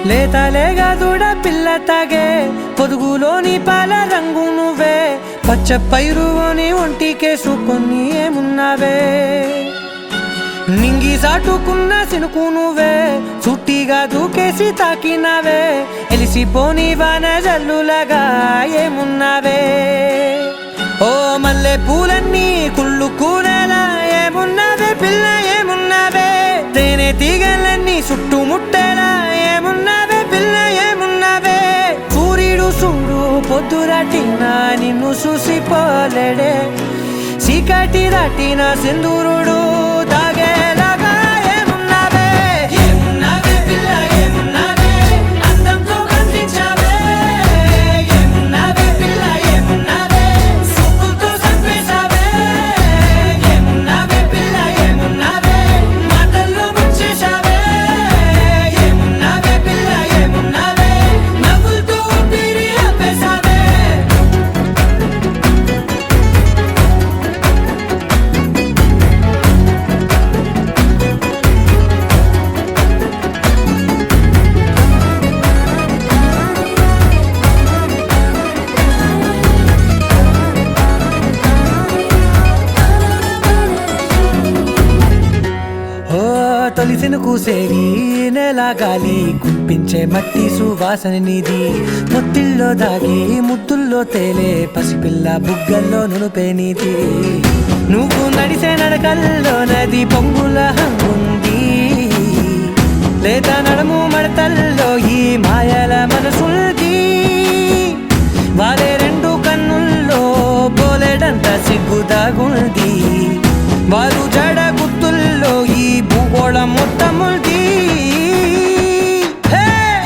లేతలేగా దూడ పిల్ల తాగే పొదుగులోని పాల రంగు నువ్వే పచ్చ పైరుని ఒంటికేసుకొని ఏమున్నావే నింగి సాటుకున్న సినుకు నువ్వే చుట్టిగా దూకేసి తాకినావే ఎలిసిపోని వాన జల్లులగా ఏమున్నావే ఓ మల్లె పూలన్నీ కుళ్ళు కూనేలా ఏమున్నావే పిల్ల ఏమున్నావే తేనె తీగలన్నీ చుట్టుముట్టేలా ఏమున్నావే పిల్ల ఏమున్నావే సూర్యుడు చూడు పొద్దురాటినా నిన్ను చూసిపోలేడే చీకటి దాటిన సింధూరుడు తాగేలాగా ఏమున్నావే ఏమున్నావే పిల్ల ఏమున్నావే అందంతో కనిపించావే ఏమున్నావే పిల్ల ఏమున్నావే సుక్కుతో చంపేశావే ఏమున్నావే పిల్ల ఏమున్నావే మాటల్లో ముంచేశావే ఏమున్నావే పిల్ల ఏమున్నావే నవ్వులతో ఊపిరి ఆపేశావే తొలిసిన కూసేరి నెల గాలి కుప్పించే మట్టి సువాసన నిధి ముత్తిల్లో దాగి ముత్తుల్లో తేలే పసిపిల్ల బుగ్గల్లో నునుపే నీతి నువ్వు నడిసే నడకల్లో నది పొంగుల హంగుంది లేదా నడుము మడతల్లో ఈ మాయల మనసుంది వారే రెండు కన్నుల్లో పోలేడంత సిగ్గుదాగుంది వారు జడ గుర్తుల్లో ఈ భూగోళం మొత్తముంది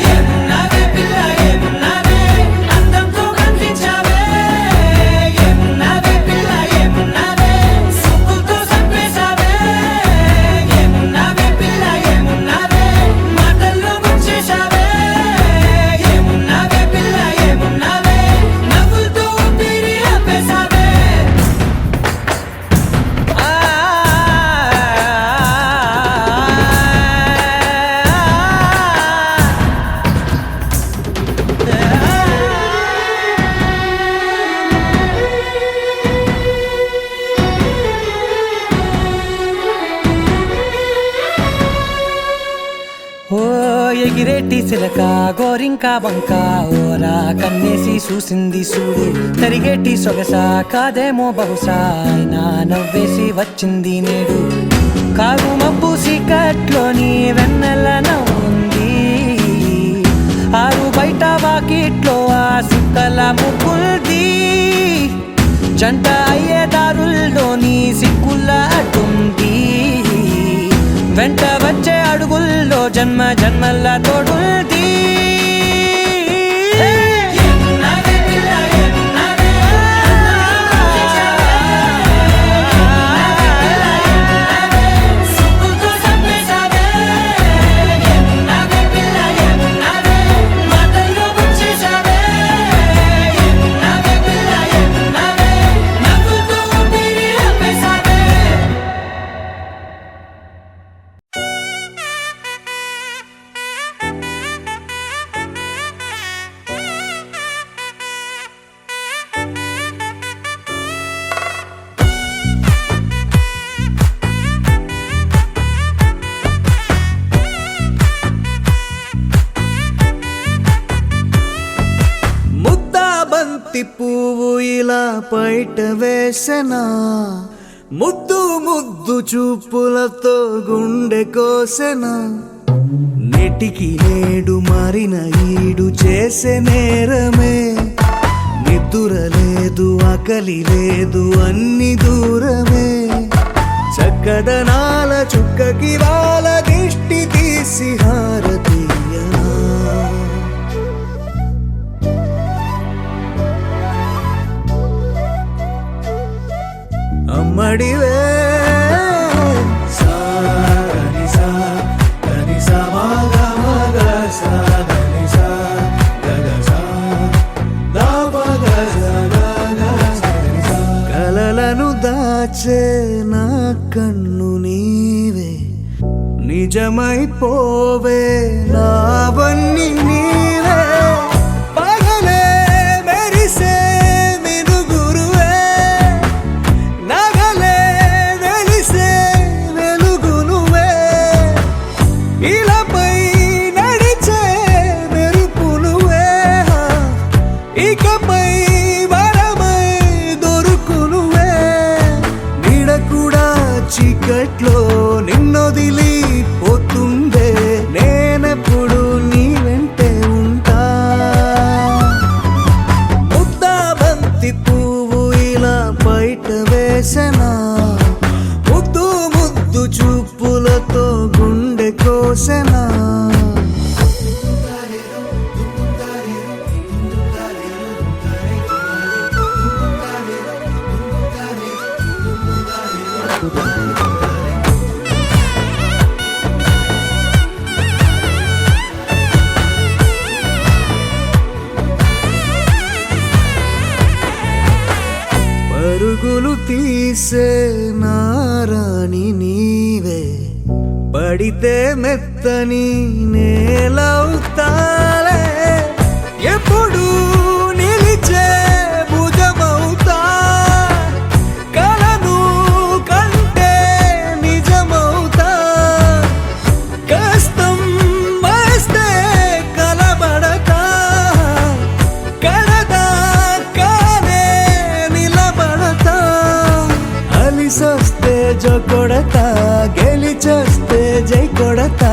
ఏమున్నావే పిల్ల ఏమున్నావే అందంతో కనిపించావే ఏమున్నావే పిల్ల ఏమున్నావే సుక్కుతో చంపేశావే ఏమున్నావే పిల్ల ఏమున్నావే మాటల్లో ముంచేశావే ఏమున్నావే పిల్ల ఏమున్నావే నవ్వులతో ఊపిరి ఆపేశావే ఓ ఎగిరేటి సిలక గోరింక వంక ఓరా కన్నేసి చూసింది చూడు తరిగేటి సొగస కాదేమో బహుశా అయినా నవ్వేసి వచ్చింది నేడు కారు మబ్బు సీకట్లోని వెన్నెల నవ్వుంది ఆరు బయట వాకిట్లో ఆ సుక్కల ముగ్గుల్ది జంట అయ్యే దారుల్లోని సిగ్గుల అడ్డుంది వెంట వచ్చే అడుగుల్లో జన్మ జన్మల్ల తోడుంది పువ్వు ఇలా బయట వేసెనా ముద్దు ముద్దు చూపులతో గుండె కోసెనా నెటికి నేడు మారిన ఈడు చేసే నేరమే నిద్ర లేదు ఆకలి లేదు అన్ని దూరమే చక్కదనాల చుక్కకి వాళ్ళ దిష్టి తీసి హారతీయనా అమ్మడివే కలలను దాచే నా కన్ను నీవే నిజమైపోవే నావన్నీ తీసే నారాణి నీవే, పడితే మెత్తని నేలవుతాలే, ఎప్పుడు నిలిచే భుజమవుతా, కలను కంటే నిజమవుతా, కష్టం వస్తే కలబడతా, కడదాకానే నిలబడతా, అలిసొస్తే జో కొడతా, గెలిచొస్తే జై కొడతా,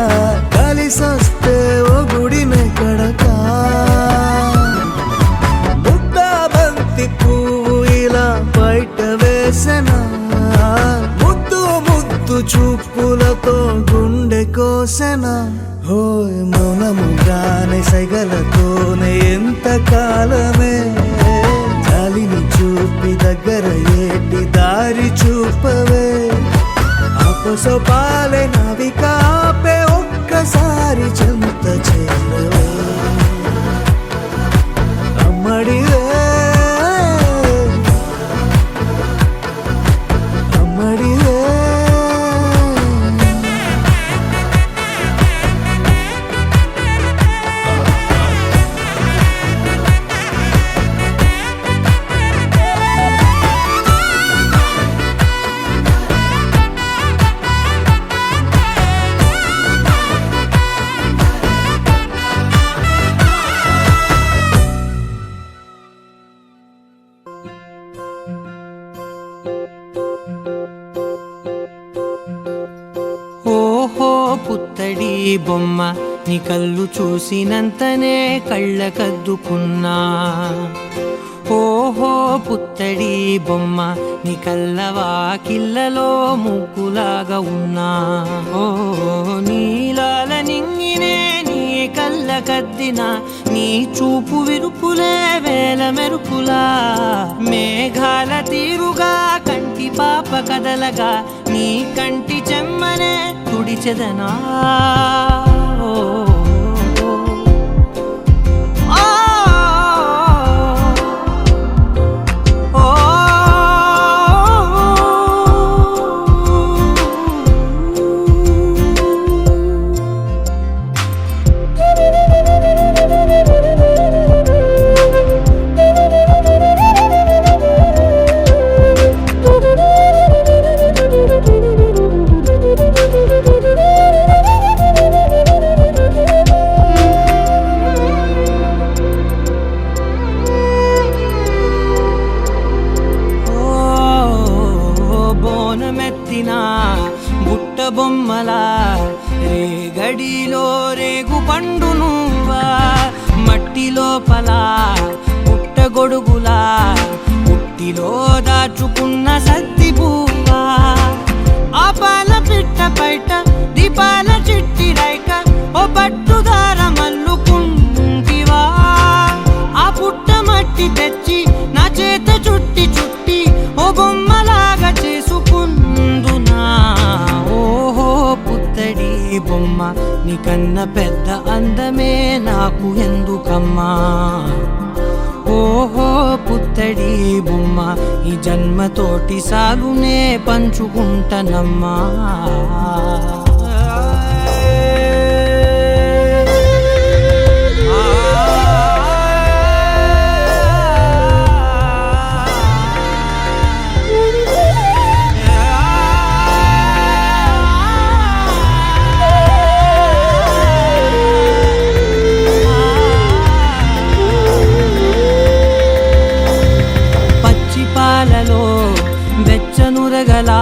కలిసొస్తే ఓ గుడినే కడతా. ముద్దా బంతి పువ్వు ఇలా బయట వేసెనా, ముద్దు ముద్దు చూపులతో గుండె కోసెనా, హోయ్ మౌనముగానే సైగలతోనే ఎంత కాలమే, జాలిని చూపి దగ్గర ఏటి దారి చూపవే, అపసొపాలే నావికాపే ఒక్కసారి చెంత చేరవే, అమ్మడివే అమ్మడివే. ఓహో పుత్తడి బొమ్మ, నీ కళ్ళు చూసినంతనే కళ్ళకద్దుకున్నా, ఓహో పుత్తడి బొమ్మ, నీ కళ్ళవాకిళ్ళలో ముగ్గులాగా ఉన్నా, ఓ నీలాల నింగినే నీ కళ్ళకద్దిన, నీ చూపు విరుపులే వేల మెరుపులా, మేఘాల తీరుగా కంటి పాప కదలగా, నీ కంటి చెమ్మనే తుడిచెదనా, బుట్ట బొమ్మలా రేగడిలో రేగు పండు నువ్వా, మట్టి లోపల పుట్ట గొడుగులా పుట్టిలో దాచుకున్న సత్తి పువ్వా, ఆ పాల పిట్ట బయట దీపాల చిట్టి రైక, ఓ పట్టుదార మల్లుకుంటివా, ఆ పుట్ట మట్టి తెచ్చి నా చేత చుట్టి చుట్టి ఓ బొమ్మలాగా చేసుకుందునా, ఓహో పుత్తడి బొమ్మ, నీకన్న పెద్ద అందమే నాకు ఎందుకమ్మా, ఓహో పుత్తడి బొమ్మ, ఈ జన్మతోటి సాలునే పంచుకుంటనమ్మా. వెచ్చనురగలా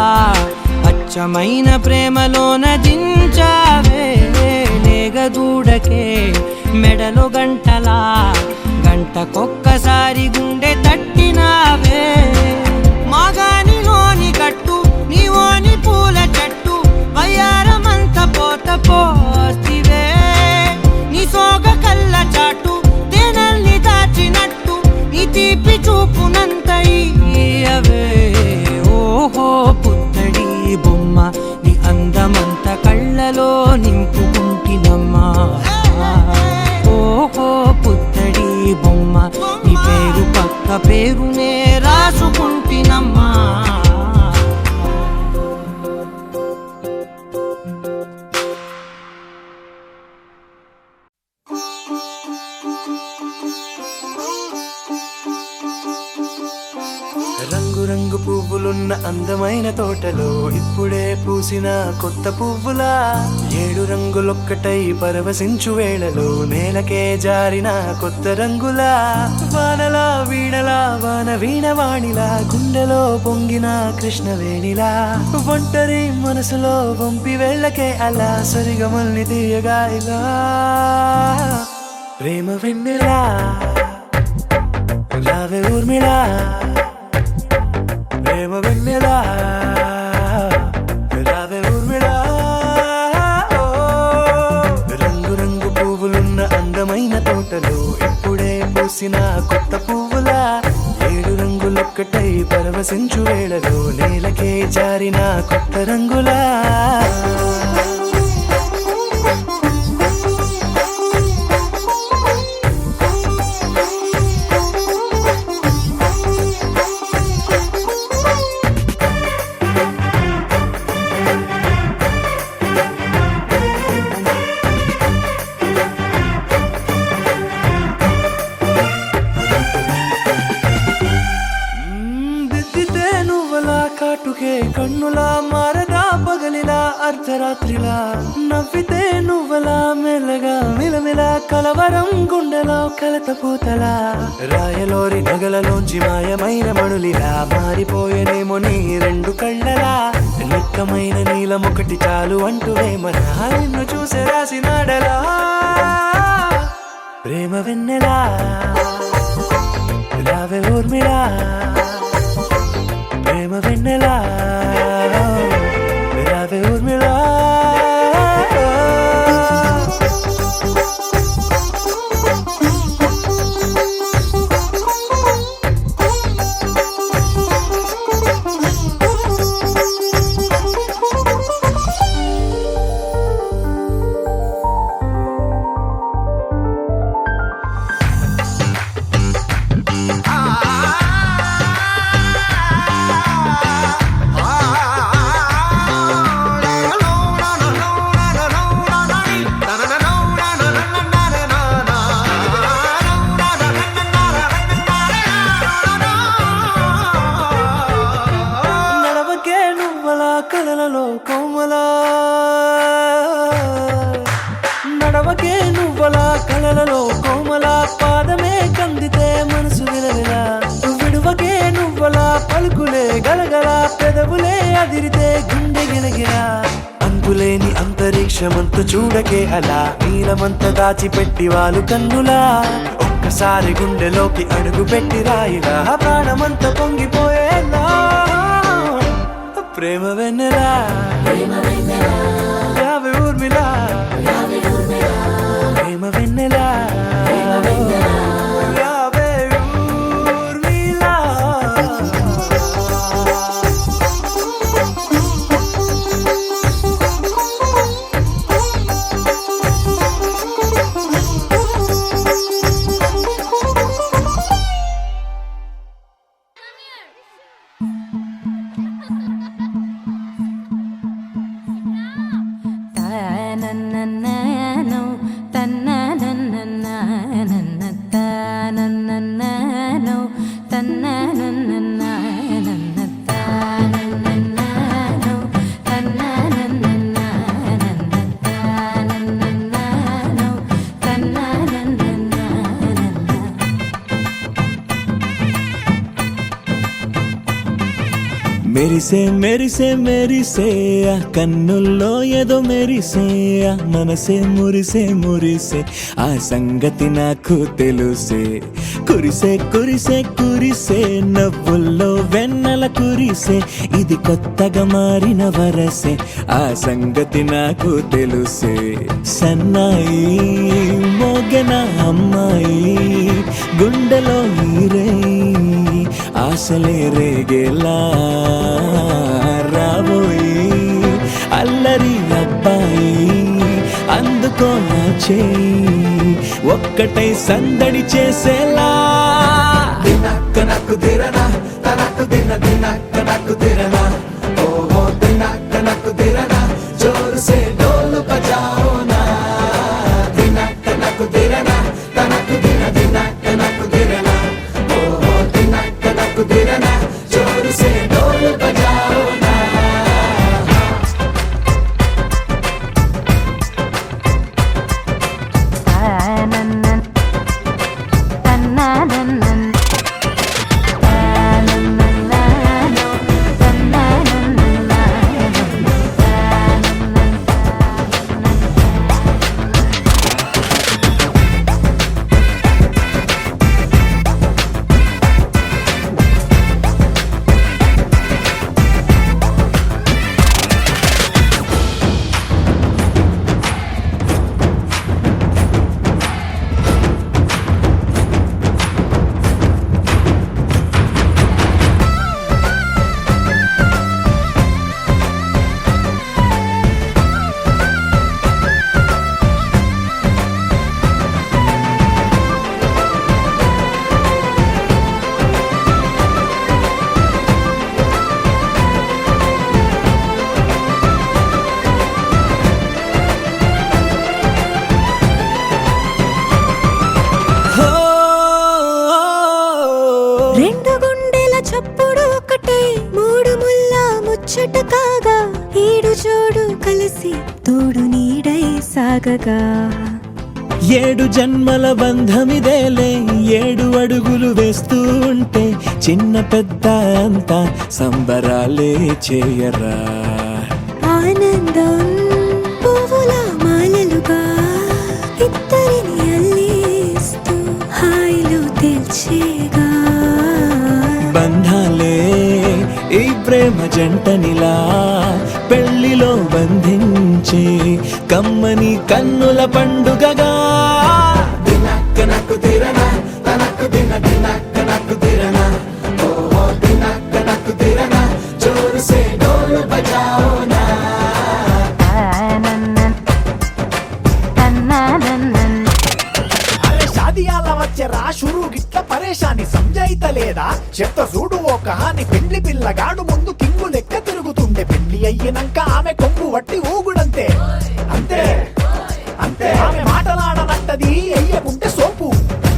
అచ్చమైన ప్రేమలోన దించావే, లేగదూడకే మెడలో గంటలా గంటకొక్కసారి గుండె తట్టినావే, మాగానిలోని కట్టు నీవోని పూల చెట్టు, వయ్యారమంత పోత పోస్తివే, నీ సోగ కళ్ళ చాటు తేనల్ని దాచినట్టు, నీ తీపి చూపునంత ఇయ్యవే, ఓహో పుత్తడి బొమ్మ, నీ అందమంత కళ్ళలో నింపుకుంటినమ్మా, ఓహో పుత్తడి బొమ్మ, నీ పేరు పక్క పేరునే రాసుకుంటినమ్మా. రంగు పువ్వులున్న అందమైన తోటలో ఇప్పుడే పూసిన కొత్త పువ్వులా 7 రంగులొక్కటై పరవశించు వేళలో నేలకే జారిన కొత్త రంగులా వానలా వీణలా వాన వీణవాణిలా గుండెలో పొంగిన కృష్ణవేణిలా ఒంటరి మనసులో వంపి వెళ్ళకే అలా సరిగమల్ని తీయగా ఇలా ప్రేమ వెన్నెలా రావే ఊర్మిళా ప్రేమ వెన్నెలా రావే ఊర్మిళా రంగు రంగు పువ్వులున్న అందమైన తోటలో ఇప్పుడే పూసిన కొత్త పువ్వులా 7 రంగులొక్కటై పరవశించు వేళలో నేలకే జారిన కొత్త రంగులా కాటుకే కన్నులా మారదా పగలిలా అర్ధరాత్రిలా నవ్వితే నువ్వలా మెల్లగా మిలమిలా కలవరం గుండెలో కలతపోతలా రాయలోరి నగలలోంచి మాయమైన మణులిలా మారిపోయేనేమో నీ 2 కళ్ళలా నిక్కమైన నీలమొకటి చాలు అంటూ వేమనా నిన్ను చూసే రాసినాడలా ప్రేమ వెన్నెలా రావే ఊర్మిళా ప్రేమ వెన్నెలా రావే ఊర్మిళా కలలలో కోమలా నడవకే నువ్వలా కలలలో కోమలా పాదమే కందితే మనసు విలవిలా విడువకే నువ్వలా పలుకులే గలగల పెదవులే అదిరితే గుండె గిలగిలా అంతులేని అంతరిక్షమంత చూడకే అలా నీలమంత దాచిపెట్టి వాళ్ళు కన్నులా ఒక్కసారి గుండెలోకి అడుగు పెట్టి రాయిలా ప్రాణమంత పొంగిపోయేలా ప్రేమ వెన్నెలా రావే ఊర్మిళా ప్రేమ వెన్నెలా రావే ఊర్మిళా మెరిసే మెరిసే మెరిసే కన్నుల్లో ఏదో మెరిసే మనసే మురిసే మురిసే ఆ సంగతి నాకు తెలుసే కురిసే కురిసే కురిసే నవ్వుల్లో వెన్నెల కురిసే ఇది కొత్తగా మారిన వరసే ఆ సంగతి నాకు తెలుసే సన్నాయి మోగెన అమ్మాయి గుండెలో ఈరే ఆశలే రేగేలా రాబోయి అల్లరి అబ్బాయి అందుకో నా చేయి ఒక్కటై సందడి చేసేలా దినక్క నాకు దిరనా తనకు దిన దినక్క నాకు దిరనా ఓహో దినక్క నాకు దిరనా జోరు సే డోలు బజాओ నా దినక్క నాకు దిరనా తనకు దిన దినక్క నాకు దిరనా ఓహో దినక్క నాకు దిరనా జోరు సే సాగగా 7 జన్మల బంధమిదేలే 7 అడుగులు వేస్తూ ఉంటే చిన్న పెద్ద అంతా సంబరాలే చేయరా ఆనందం పువ్వుల మాలలుగా ఇద్దరిని అల్లేస్తూ హాయిలో తెల్చేగా బంధాలే ఈ ప్రేమ జంటనిలా పెళ్లిలో బంధించి కమ్మని కన్నుల పండుగగా దినక్కనకు తిరనా తనకు దిన దినక్కనకు తిరనా ఓ దినక్కనకు తిరనా జోరు సే డోలు బజాओ నా అరే షాదియాల వచ్చెరా షురు గిట్ల పరేషాని సంజాయితలేదా చెత్త చూడు ఓ కహాని పెండ్లి పిల్లగాడు ముందు కింగు లెక్క తిరుగుతుండే పెండ్లి అయ్యినంక ఆమె కొంగు వట్టి ఊగుడంతే అంతే అంతే ఆమె మాటలాడనంటది ఎయ్యకుంటే సోపు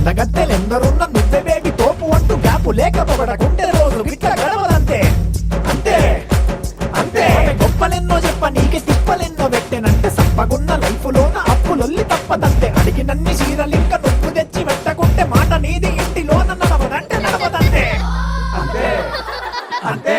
నగద్దెలెందరున్న నువ్వే బేబి తోపు అంటూ గ్యాపు లేక పొగడకుంటే రోజు గిట్ల గడవదంతే అంతే అంతే గొప్పలెన్నో చెప్ప నీకే తిప్పలెన్నో పెట్టెనంటే సప్పగున్న లైఫ్ లోన అప్పులొల్లి తప్పదంతే అడిగినన్ని చీరలింక నువ్వు తెచ్చి పెట్టకుంటే మాట నీది ఇంటిలోన నడవదంటే నడవదంతే అంతే అంతే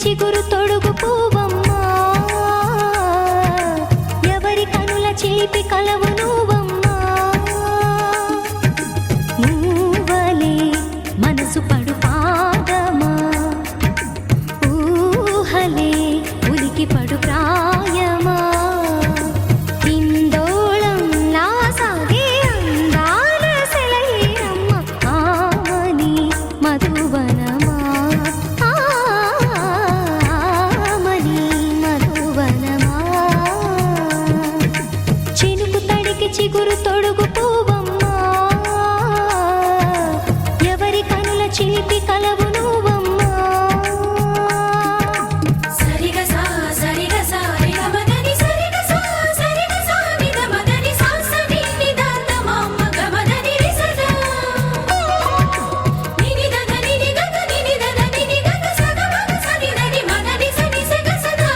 చిగురు తొడుగు పువ్వమ్మా ఎవరి కనుల చిలిపి కలవు నువ్వమ్మా నువ్వలే మనసు పడు పాదమా ఊహలే ఉలికి పడు ప్రాయమా ఇందోళంలా సాగే అందాల సెలయేరమ్మ ఆమని మధువనమా ఆమని మధువనమా చినుకు తడికి చిగురు తొడుగు పువ్వమ్మా ఎవరి కనుల చిలిపి కలవు నువ్వమ్మా సరిగ సా సరిగ సా రిగ మదని సరిగ సా సరిగ సా నిద మదని సా సని నిద తమమ్మ గ మదని రిసదా నిని దద నిని గద నిని దద నిని గద సగ మగ సని దని మదని సని సగ సదా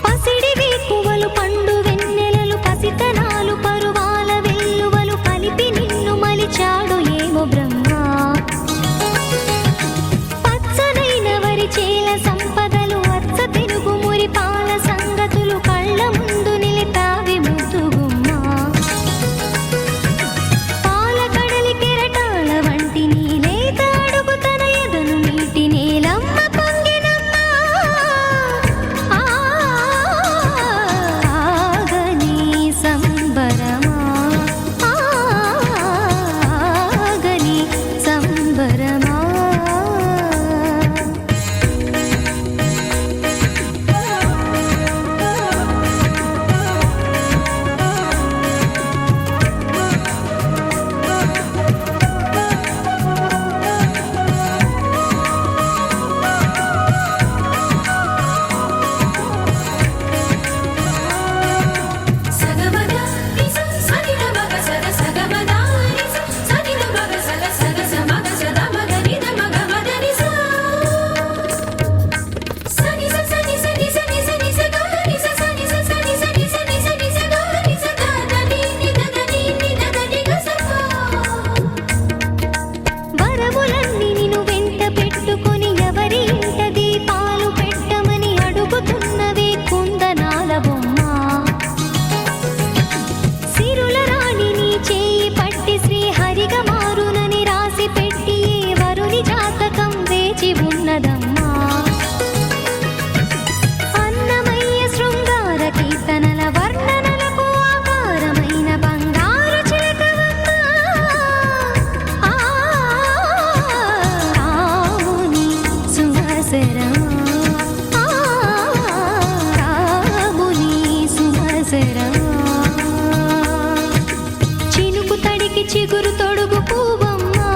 పసిడి వేకువలు పండు వెన్నెలలు పసితనాలు పరువాల వెల్లువలు కలిపి నిన్ను మలిచాడు ఏమో బ్రహ్మ పచ్చనైన వరి చేల సంపదలు అచ్చ తెలుగు మురి పాల సంగతులు కళ్ళ ముందు నిలిపావి ముద్దుగుమ్మ పాల కడలి కెరటాల వంటి నీలేత అడుగు తన ఎదను మీటి నేలమ్మ పొంగినమ్మ ఆగని సంబరమా ఆగని సంబరమా సగమద నిస సని ద మగ సగ సగమద నిస సని ద మగ సగ సగ సమగ సద మగ ని ద మగ మదని సా సని స సని సని సని సని స గ ని స సని స సని సని సని సని స గ ని స ద ద ని ని ద ద ని ని ద ద ని గ స పా వరములన్నీ నిన్ను వెంట పెట్టుకొని ఎవరి ఇంట దీపాలు పెట్టమని అడుగుతున్నవే కుందనాల బొమ్మ సిరుల రాణి నీ చేయి పట్టి శ్రీహరిగా మారునని రాసి పెట్టి ఏ వరుని జాతకం వేచి ఉన్నదమ్మా అన్నమయ్య శృంగార కీర్తనల వర్ణనలకు ఆకారమైన బంగారు చిలకవమ్మ రాముని సుమసరమా రాముని సుమసరమా చినుకు తడికి చిగురు తొడుగు పువ్వమ్మా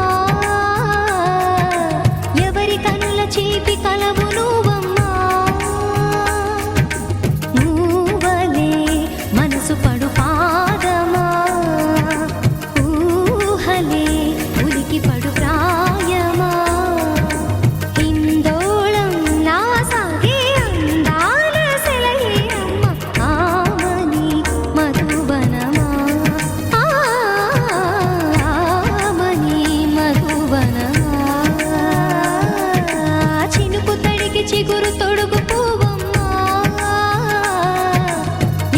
ఎవరి కనుల చిలిపి కలవు నువ్వమ్మా నువ్వలే మనసు పడు పాదమా ఊహలే ఉలికి పడు ప్రాయమా ఇందోళంలా సాగే అందాల సెలయేరమ్మ ఆమని మధువనమా ఆమని మధువనమా చినుకు తడికి చిగురు తొడుగు పువ్వమ్మా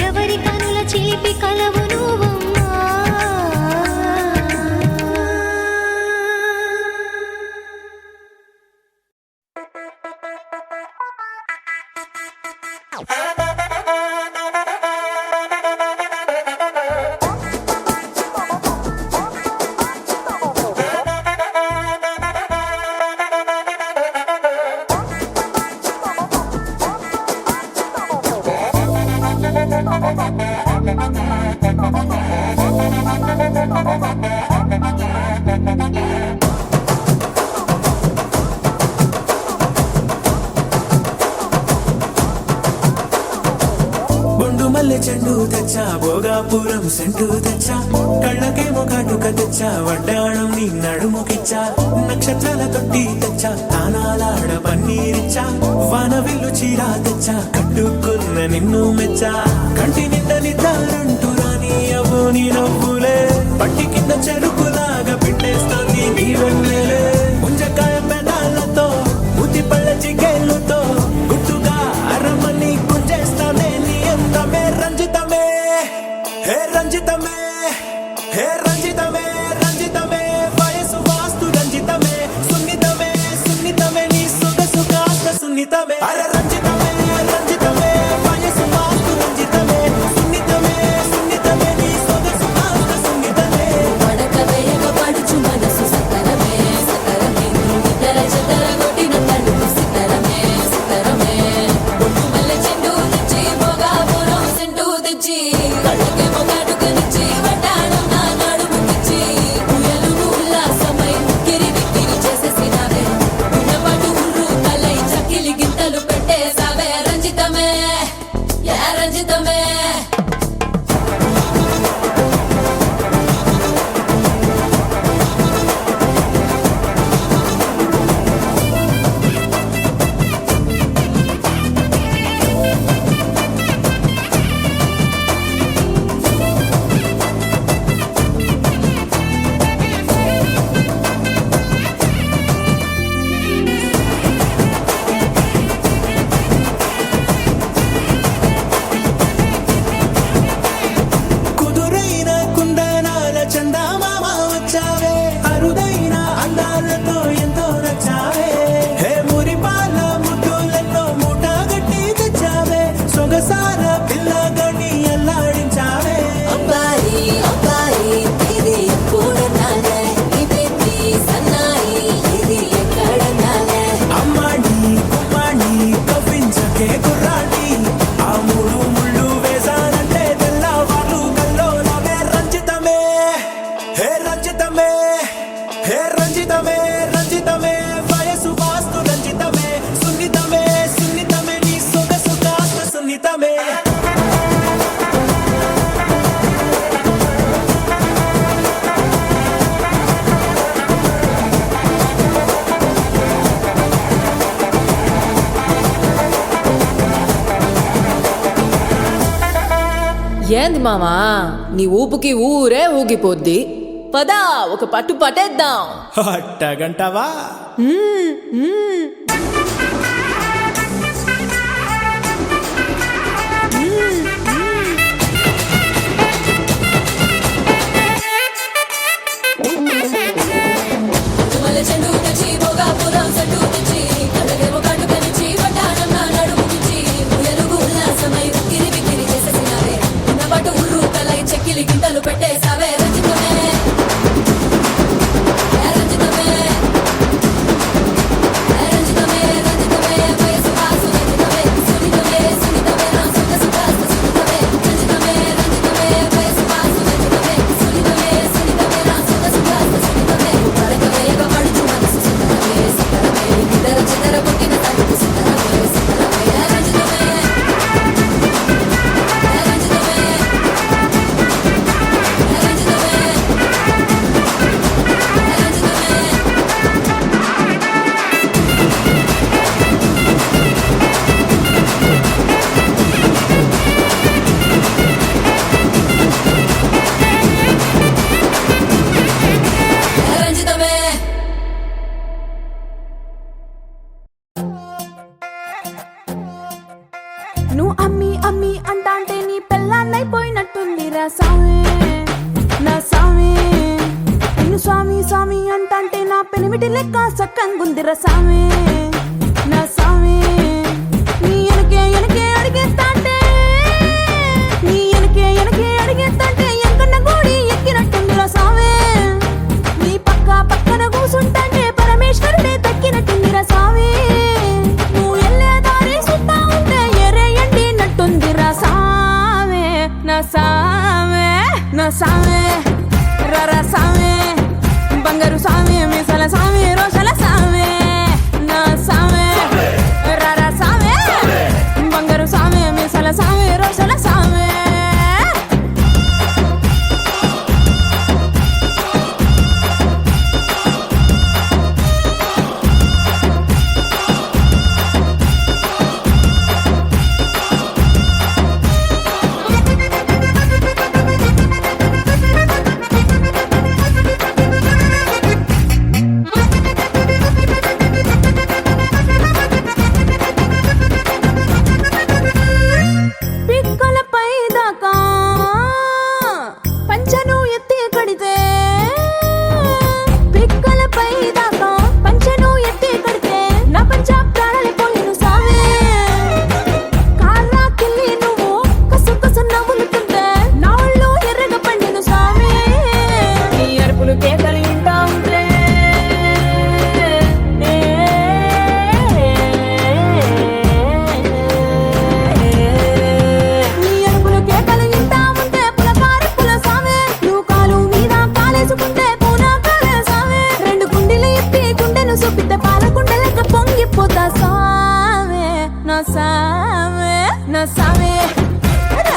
ఎవరి కనుల చిలిపి కలవు నువ్వమ్మా బొండు మల్లె చెండు తెచ్చా భోగాపురం సెంటు తెచ్చా కళ్ళకేమో కాటుక తెచ్చా వడ్డాణం నీ నడుముకిచ్చా నక్షత్రాల తొట్టి తెచ్చా తానాలాడ పన్నీరిచ్చా వాన విల్లు చీరా తెచ్చా కట్టుకున్న నిన్ను మెచ్చా కంటి నిండా నిద్దారంటూ రాని అవ్వు నీ నవ్వులే పట్టి కింద చెరుకులాగా పిండేస్తాంది నీ వెన్నెలే ముంజకాయ పెదాలతో మూతి పళ్ళ చికేళ్ళతో గుట్టుగా అరమని గుంజేస్తానే నీ అందమే రంజితమే హే రంజితమే హే రంజితమే రంజితమే వయసు వాస్తు రంజితమే సున్నితమే సున్నితమే నీ సొగసు కాస్త సున్నితమే అరే రంజితమే రంజితమే వయసు వాస్తు రంజితమే సున్నితమే సున్నితమే నీ సొగసు కాస్త సున్నితమే పడక వేయక పడుచు మనసు సతరమే సతరమే ఇతర చతర కొట్టిన తలుపు సితరమే సితరమే బొట్టు మల్లె చెండు తెచ్చి భోగాపురం సెంటు తెచ్చి కళ్ళకే మొగాడుకనిచ్చి వడ్డాణం నా నడుముకిచ్చి ఉయ్యలుగు ఉల్లాసమై కిరిబిక్కిరి చేసేసినావే ఉన్నపాటు ఉర్రు తలై చక్కిలి గింతలు పెట్టేసావే రంజితమే యా రంజితమే కుదురైన కుందనాల చందమామ వచ్చావే అరుదైన అందాలతో ఎంతో నచ్చావే హే మురిపాల ముద్దులతో మూట గట్టి తెచ్చావే సొగసార పిల్లగని అల్లాడించావే అబ్బాయి అబ్బాయి ఇది ఎప్పుడన్నాలే ఇది సన్నాయి ఇది ఎక్కడన్నాలే అమ్మాడి కుమ్మాడి కవ్వించకే కుర్రాడి ఆ మూడు ముళ్ళు వేసానంటే తెల్లవారు కల్లోలమే రంజితమే హే రంజితమే హే రంజితమే రంజితమే వయసు వాస్తు రంజితమే సున్నితమే సున్నితమే నీ సొగసు కాస్త సున్నితమే ఏంది మామా నీ ఊపుకి ఊరే ఊగిపోద్ది పదా ఒక పట్టు పట్టేద్దాం అట్టగంటావా మల్లె చెండు తెచ్చి భోగాపురం సెంటు తెచ్చి కళ్ళకేమో కాటుకనిచ్చి వడ్డాణం నా నడుముకిచ్చి ఉయ్యలుగు ఉల్లాసమై కిరిబిక్కిరి చేసేసినావే ఉన్నపాటు ఉర్రు తలై చెక్కిలి గింతలు పెట్టేసావే రంజితమే యా రంజితమే యా రంజితమే రంజితమే వయసు వాసు రంజితమే సున్నితమే సున్నితమే నా సొగసు కాస్త సున్నితమే రంజితమే రంజితమే వయసు వాసు రంజితమే సున్నితమే సున్నితమే నా సొగసు కాస్త సున్నితమే పడక వేయక పడుచు మనసు సితరమే సితరమే ఇతర చతర కొట్టిన తలుపు సితరమే సితరమే yeah రంజితమే yeah రంజితమే yeah రంజితమే yeah రంజితమే yeah రంజితమే నువ్వు అమ్మి అమ్మి అంటాంటే నీ పెళ్ళాన్నైపోయినట్టుంది రా సామి నా సామి నిన్ను స్వామి స్వామి అంటాంటే నా పెనిమిటి లెక్క సక్కంగుందిరా సామి నా సామి నీ ఎనకే ఎనకే అడిగేస్తాంటే నీ ఎనకే ఎనకే అడిగేస్తాంటే ఎంకన్న గోడి ఎక్కినట్టుందిరా సామి నీ పక్క పక్కన కూసుంటాంటే పరమేశ్వరుడే తక్కినట్టుందిరా సామి నువ్వు ఎల్లే దారి సుత్తా ఉంటే ఎరే ఎండినట్టుందిరా సామే నా సామే నా సామే రర సామే బంగారు సామే మీసల సామే రోషల సామే నా సామే రర సామే బంగారు సామే మీసల సామే రోషల సామే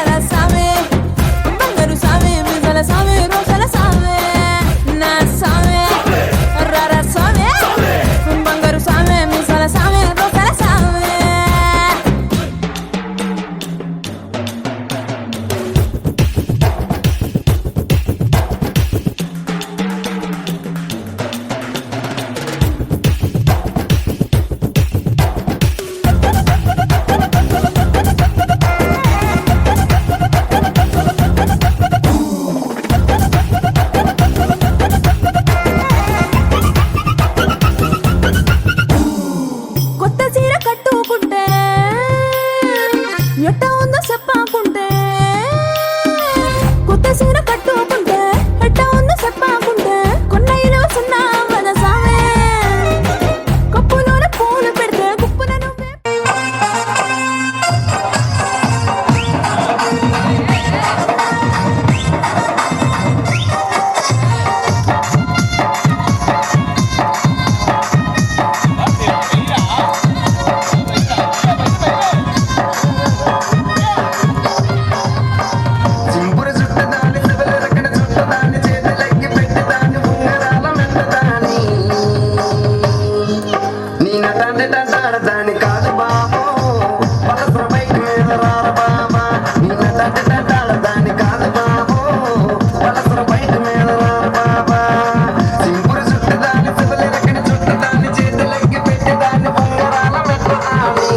రార సామే బంగారు సామే మిజల సామే రోజల సామే నా సామే రార సామే బంగారు సామే మిజల సామే రోజల సామే కొత్త చీర కట్టుకుంటే ఎట్ట ఉందో చెప్పాకుంటే కొత్త చీర కట్టుకుంటే ఎట్ట ఉందో చెప్పాకుంటే కొన్నైలో సున్నా వనసామే కప్పులోన పూలు పెడితే గుప్పున నువ్వే సింపురు చుట్టదాని సెవెల రకన చుట్టదాని చేతులెక్కి పెట్టదాని ఉంగరాల మెట్టదాని నీ నటాన్ని దండాడదాని కాదు బాబు పలసర బైక్ మీద రార బాబా నీ నటాన్ని దండాడదాని కాదు బాబు పలసర బైక్ మీద రార బాబా సింపురు చుట్టదాని సెవెల రకన చుట్టదాని చేతులెక్కి పెట్టదాని ఉంగరాల మెట్టదాని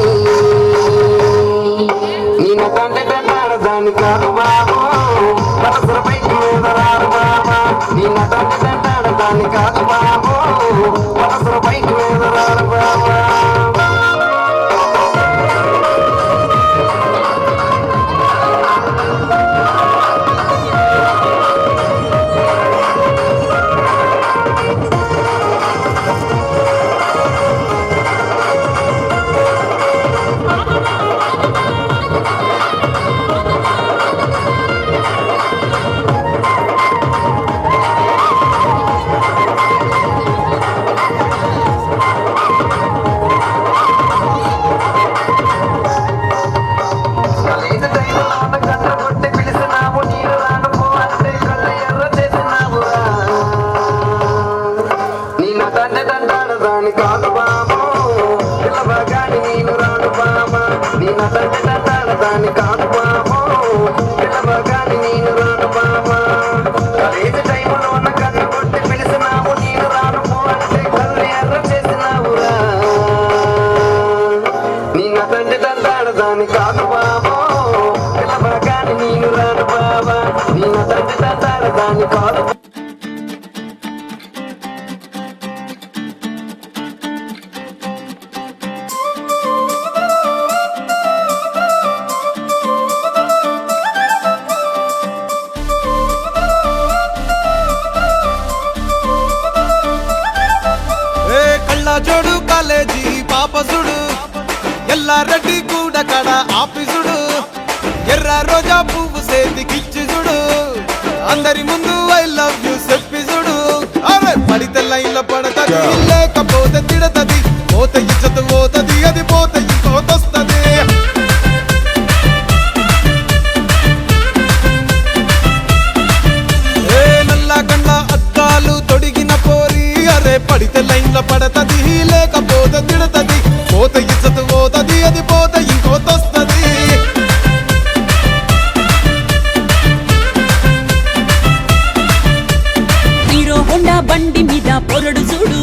నీ నటాన్ని దండాడదాని కాదు బాబు పలసర బైక్ మీద రార బాబా నీ నటాన్ని దండాడదాని కాదు బాబు పలసర బైక్ మీద రార బాబా కలేజు దైవలోన కర్ర కొట్టి పిలిసినావు నీరు రాను పో అంటే కళ్ళు ఎర్ర చేసినావురా నీ నటాన్ని దండాడదాని కాదు బాబు పిల్లవగాని నేను రాను బాబా నీ నటాన్ని దండాడదాని కాదు బాబు పిల్లవగాని నేను రాను బాబా కలేజు దైవలోన కర్ర కొట్టి పిలిసినావు నీరు రాను పో అంటే కళ్ళు ఎర్ర చేసినావురా నీ నటాన్ని దండాడదాని కాదు బాబు పిల్లవగాని నేను రాను బాబా నీ నటాన్ని దండాడదాని కాదు ఏ కళ్ళ జోడు కాలేజీ పాపసుడు ఎల్లారెడ్డి కూడా కడ ఆఫీసుడు ఎర్ర రోజా పువ్వు సేతికిచ్చి చూడు అందరి ముందు ఐ లవ్ యూ చెప్పి చూడు అరే పడితే లైన్ల పడతది లేకపోతే తిడతది పోతే ఇచ్చత పోతది అది పోతే ఇంకోతొస్తది ఏ నల్ల కండ్ల అద్దాలు తొడిగిన పోరి అరే పడితే లైన్ల పడతది లేకపోతే తిడతది పోతే ఇచ్చత పోతది అది పోతే ఇంకోతొస్తది హీరో హోండా బండి మీద పొరడు చూడు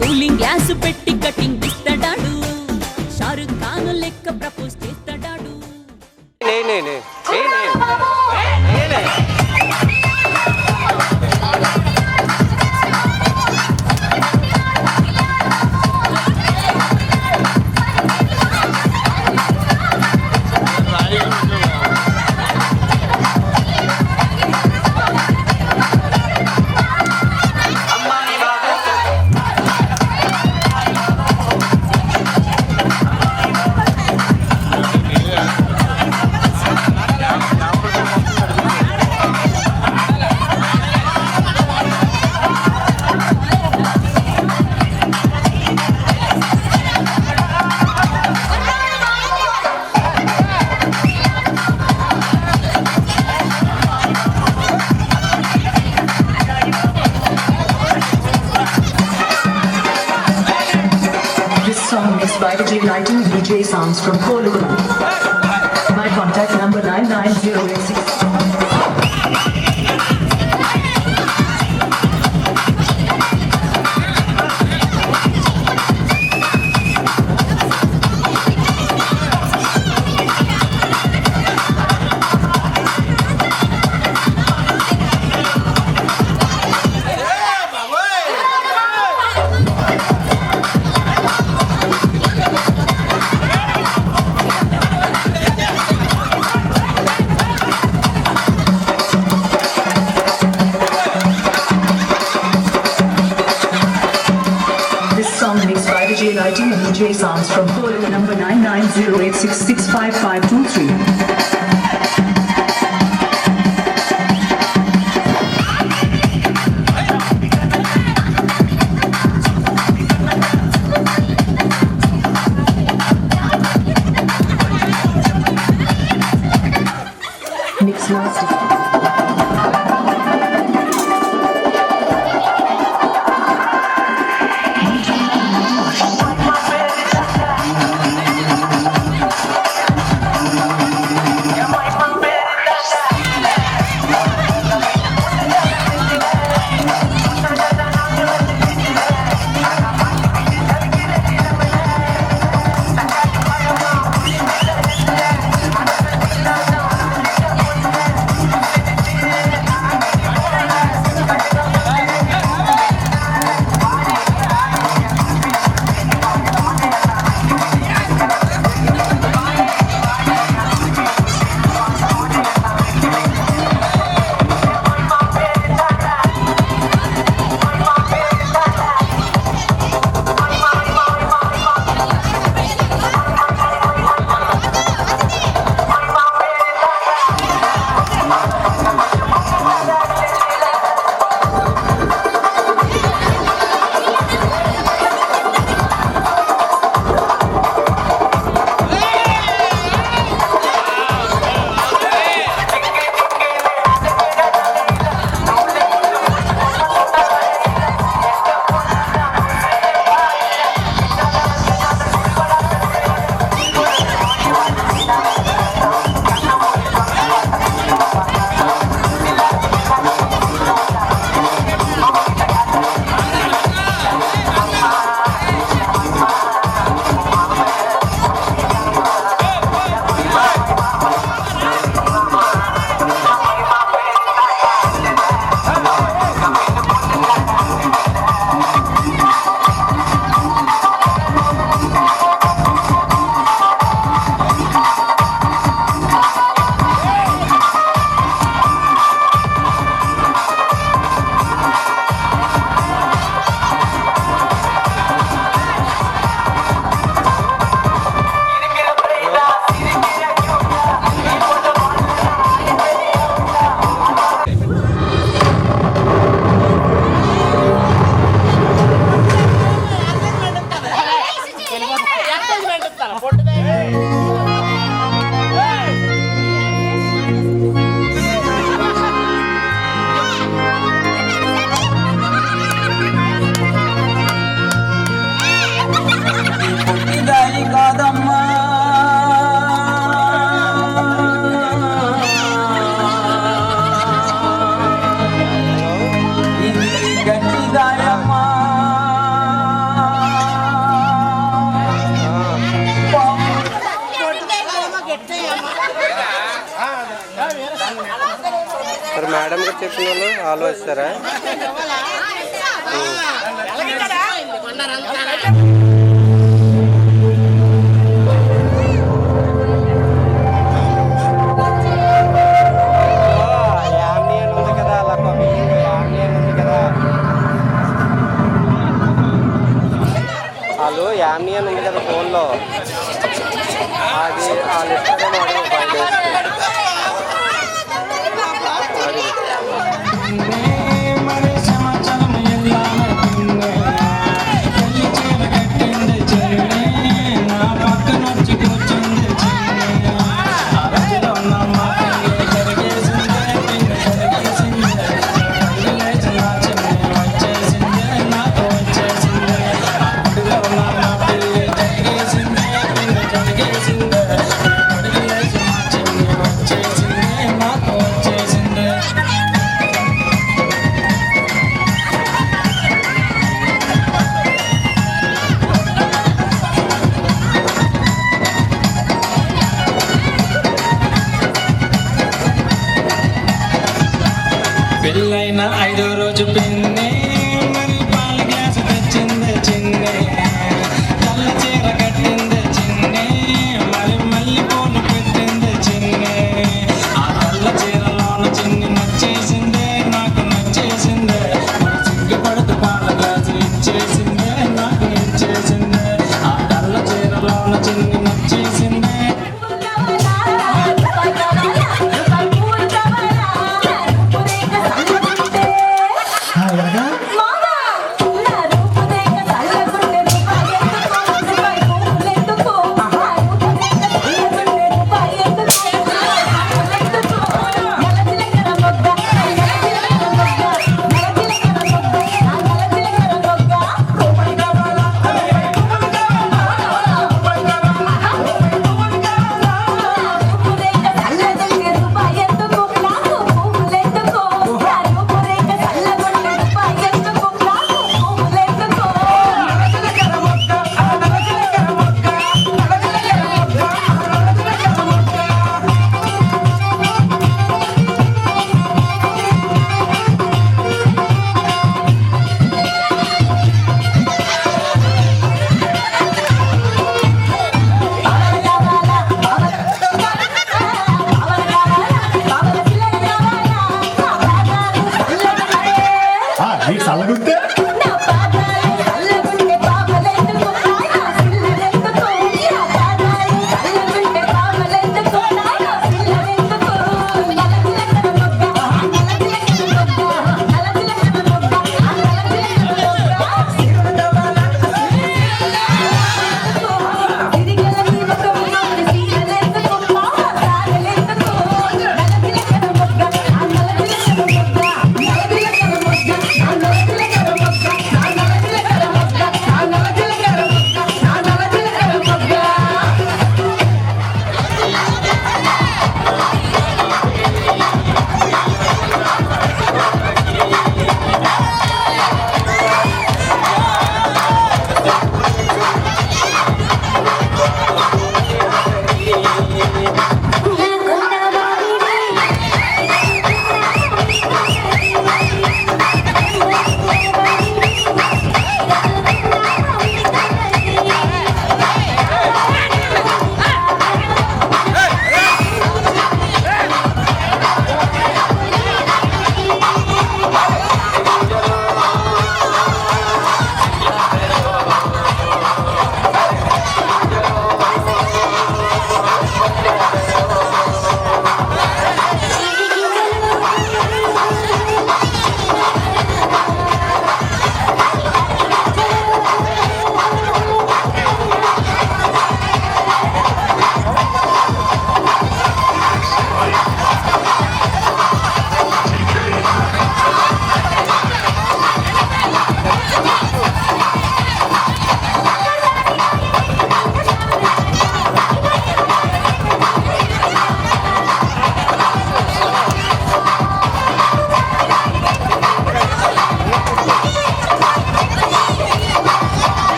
కూలింగ్ గ్లాస్ పెట్టి కటింగ్ ఇస్తాడాడు షారుఖ్ ఖాన్ లెక్క propose చేస్తాడాడు Strategy Lighting DJ Sounds from Kolkata. My contact number 99086. Strategy Lighting and DJ Sounds from Kolkata number 99086655523. Mix Master. Madam గారు చెప్పిన వాళ్ళు ఆలోచిస్తారా? వాళ్ళు యామ్నియన్ ఉంది కదా ఫోన్లో, అది వాళ్ళు ఇస్తారేమో అడుగు. పెళ్ళైన 5వ రోజు పిన్నే మరి పాల గ్లాసు తెచ్చింది చిన్నే కళ్ళ చీర కట్టింది చిన్నే మరి మళ్ళీ పూలు పెట్టింది చిన్నే ఆ కళ్ళ చీరలోన చిన్ని నచ్చేసిందే నాకు నచ్చేసిందే మరి సిగ్గుపడుతూ పాల గ్లాసు ఇచ్చేసిందే నాకు ఇచ్చేసిందే ఆ కళ్ళ చీరలోన చిన్ని నచ్చేసిందే వెనక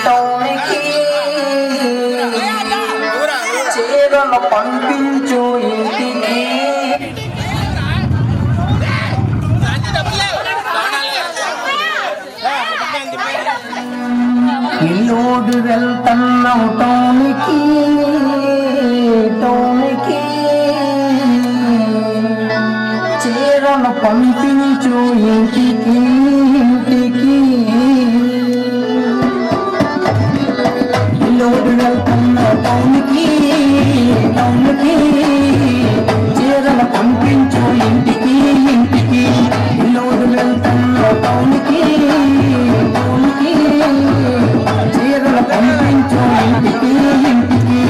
టౌన్కి చీరలు పంపించు ఇంటికి ఇల్లుడు వెళ్తున్నావు టౌన్కి చీరలు పంపించు ఇంటికి ఇల్లుడు వెళ్తున్నావు టౌన్కి చీరలు పంపించు ఇంటికి ఇల్లుడు వెళ్తున్నావు టౌన్కి చీరలు పంపించు ఇంటికి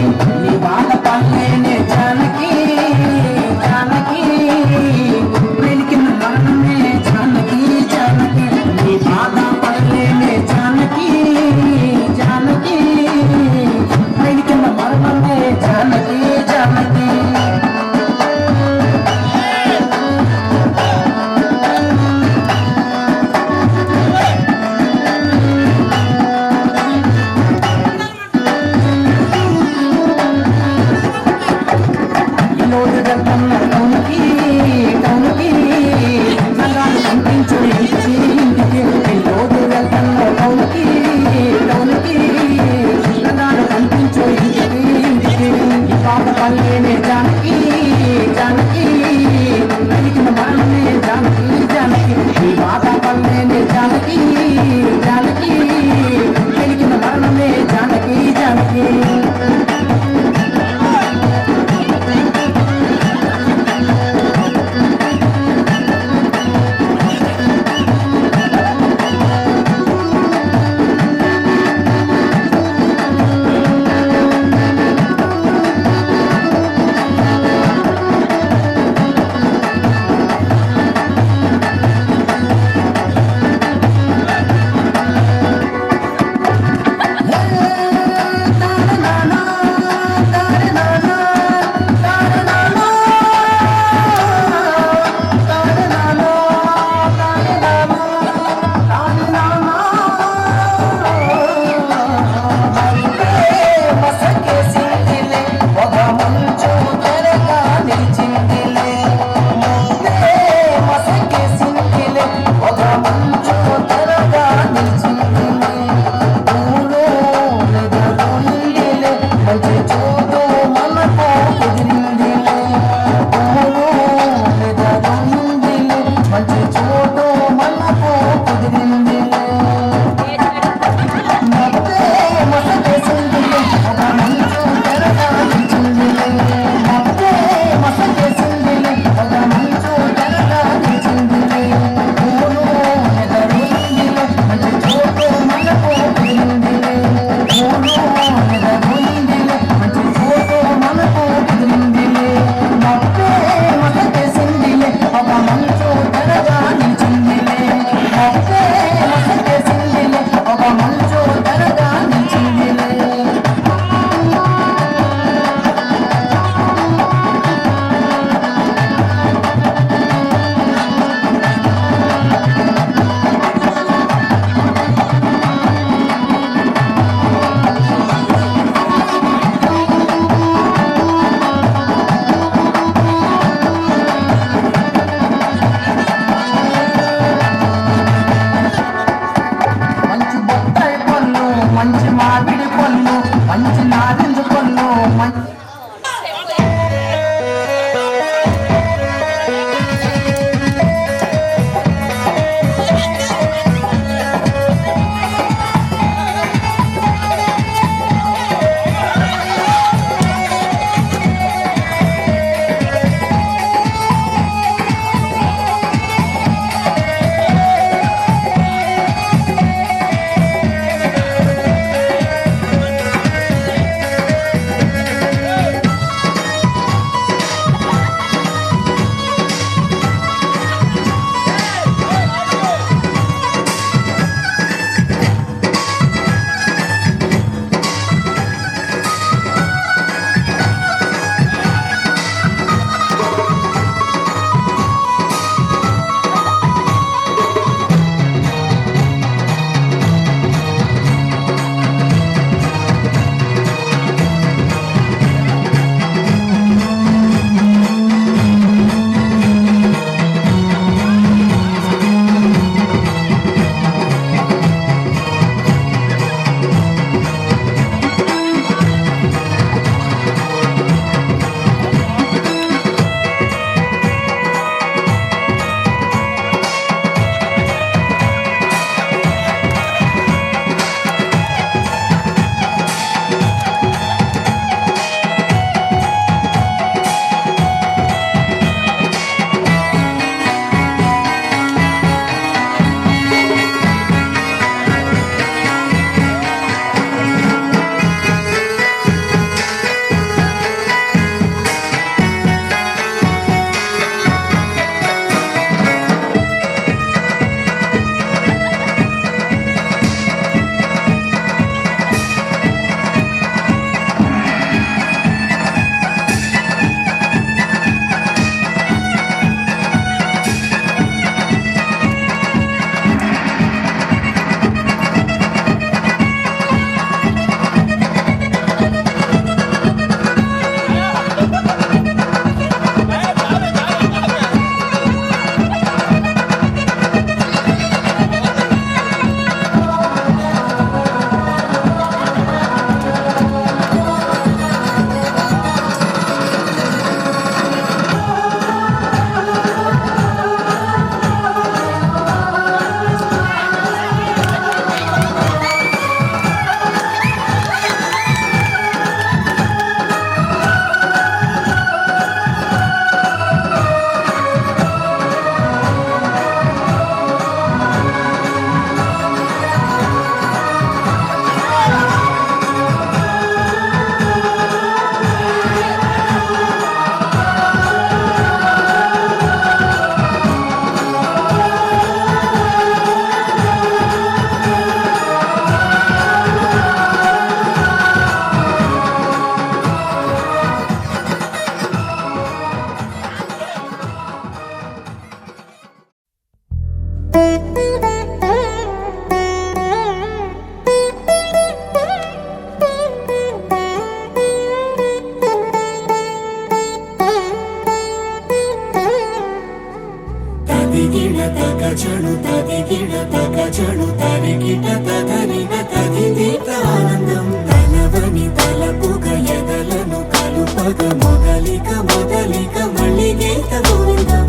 తరికిట తదరిన తదిదీత ఆనందం తలవని తలపుగ ఎదలను కలుపగ మొదలిక మొదలిక మళ్ళీ గీత గోవిందం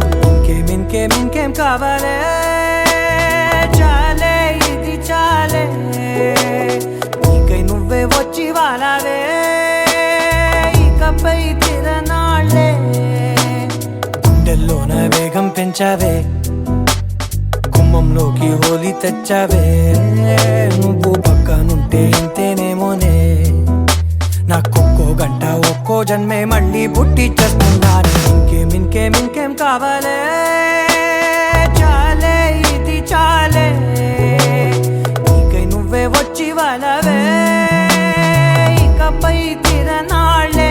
ఇంకేం కావాలే చాలే ఇది చాలే నీకై నువ్వే వచ్చి వాలావే ఇకపై తిరనాళ్ళే గుండెల్లోన వేగం పెంచావే గుమ్మంలోకి హోలీ తెచ్చావే నువ్వు పక్కనుంటే ఇంతేనేమోనే నాకొక్కో గంట ఒక్కో జన్మే మళ్ళీ పుట్టి చేస్తున్నాను ఇంకేం కావాలే చాలే ఇది చాలే నీకై నువ్వే వచ్చి వాళ్ళవే ఇకపై తిరనాళ్ళే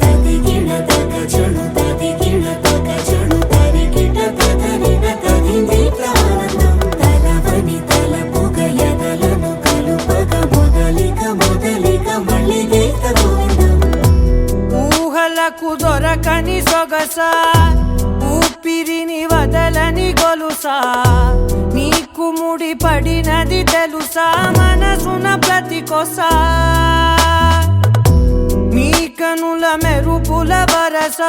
తదిగిన తగ చెడు తదిగిన తగ చెడు తరికిట తదరిన తదిదీత ఆనందం తలవని తలపుగ ఎదలను కలుపగ మొదలిక మొదలిక మళ్ళీ గీత గోవిందం ఊహలకు దొరకని సొగసా ఊపిరిని వదలని గొలుసా నీకు ముడి పడినది తెలుసా మనసున ప్రతి కొసా నీ కనుల మెరుపుల వరస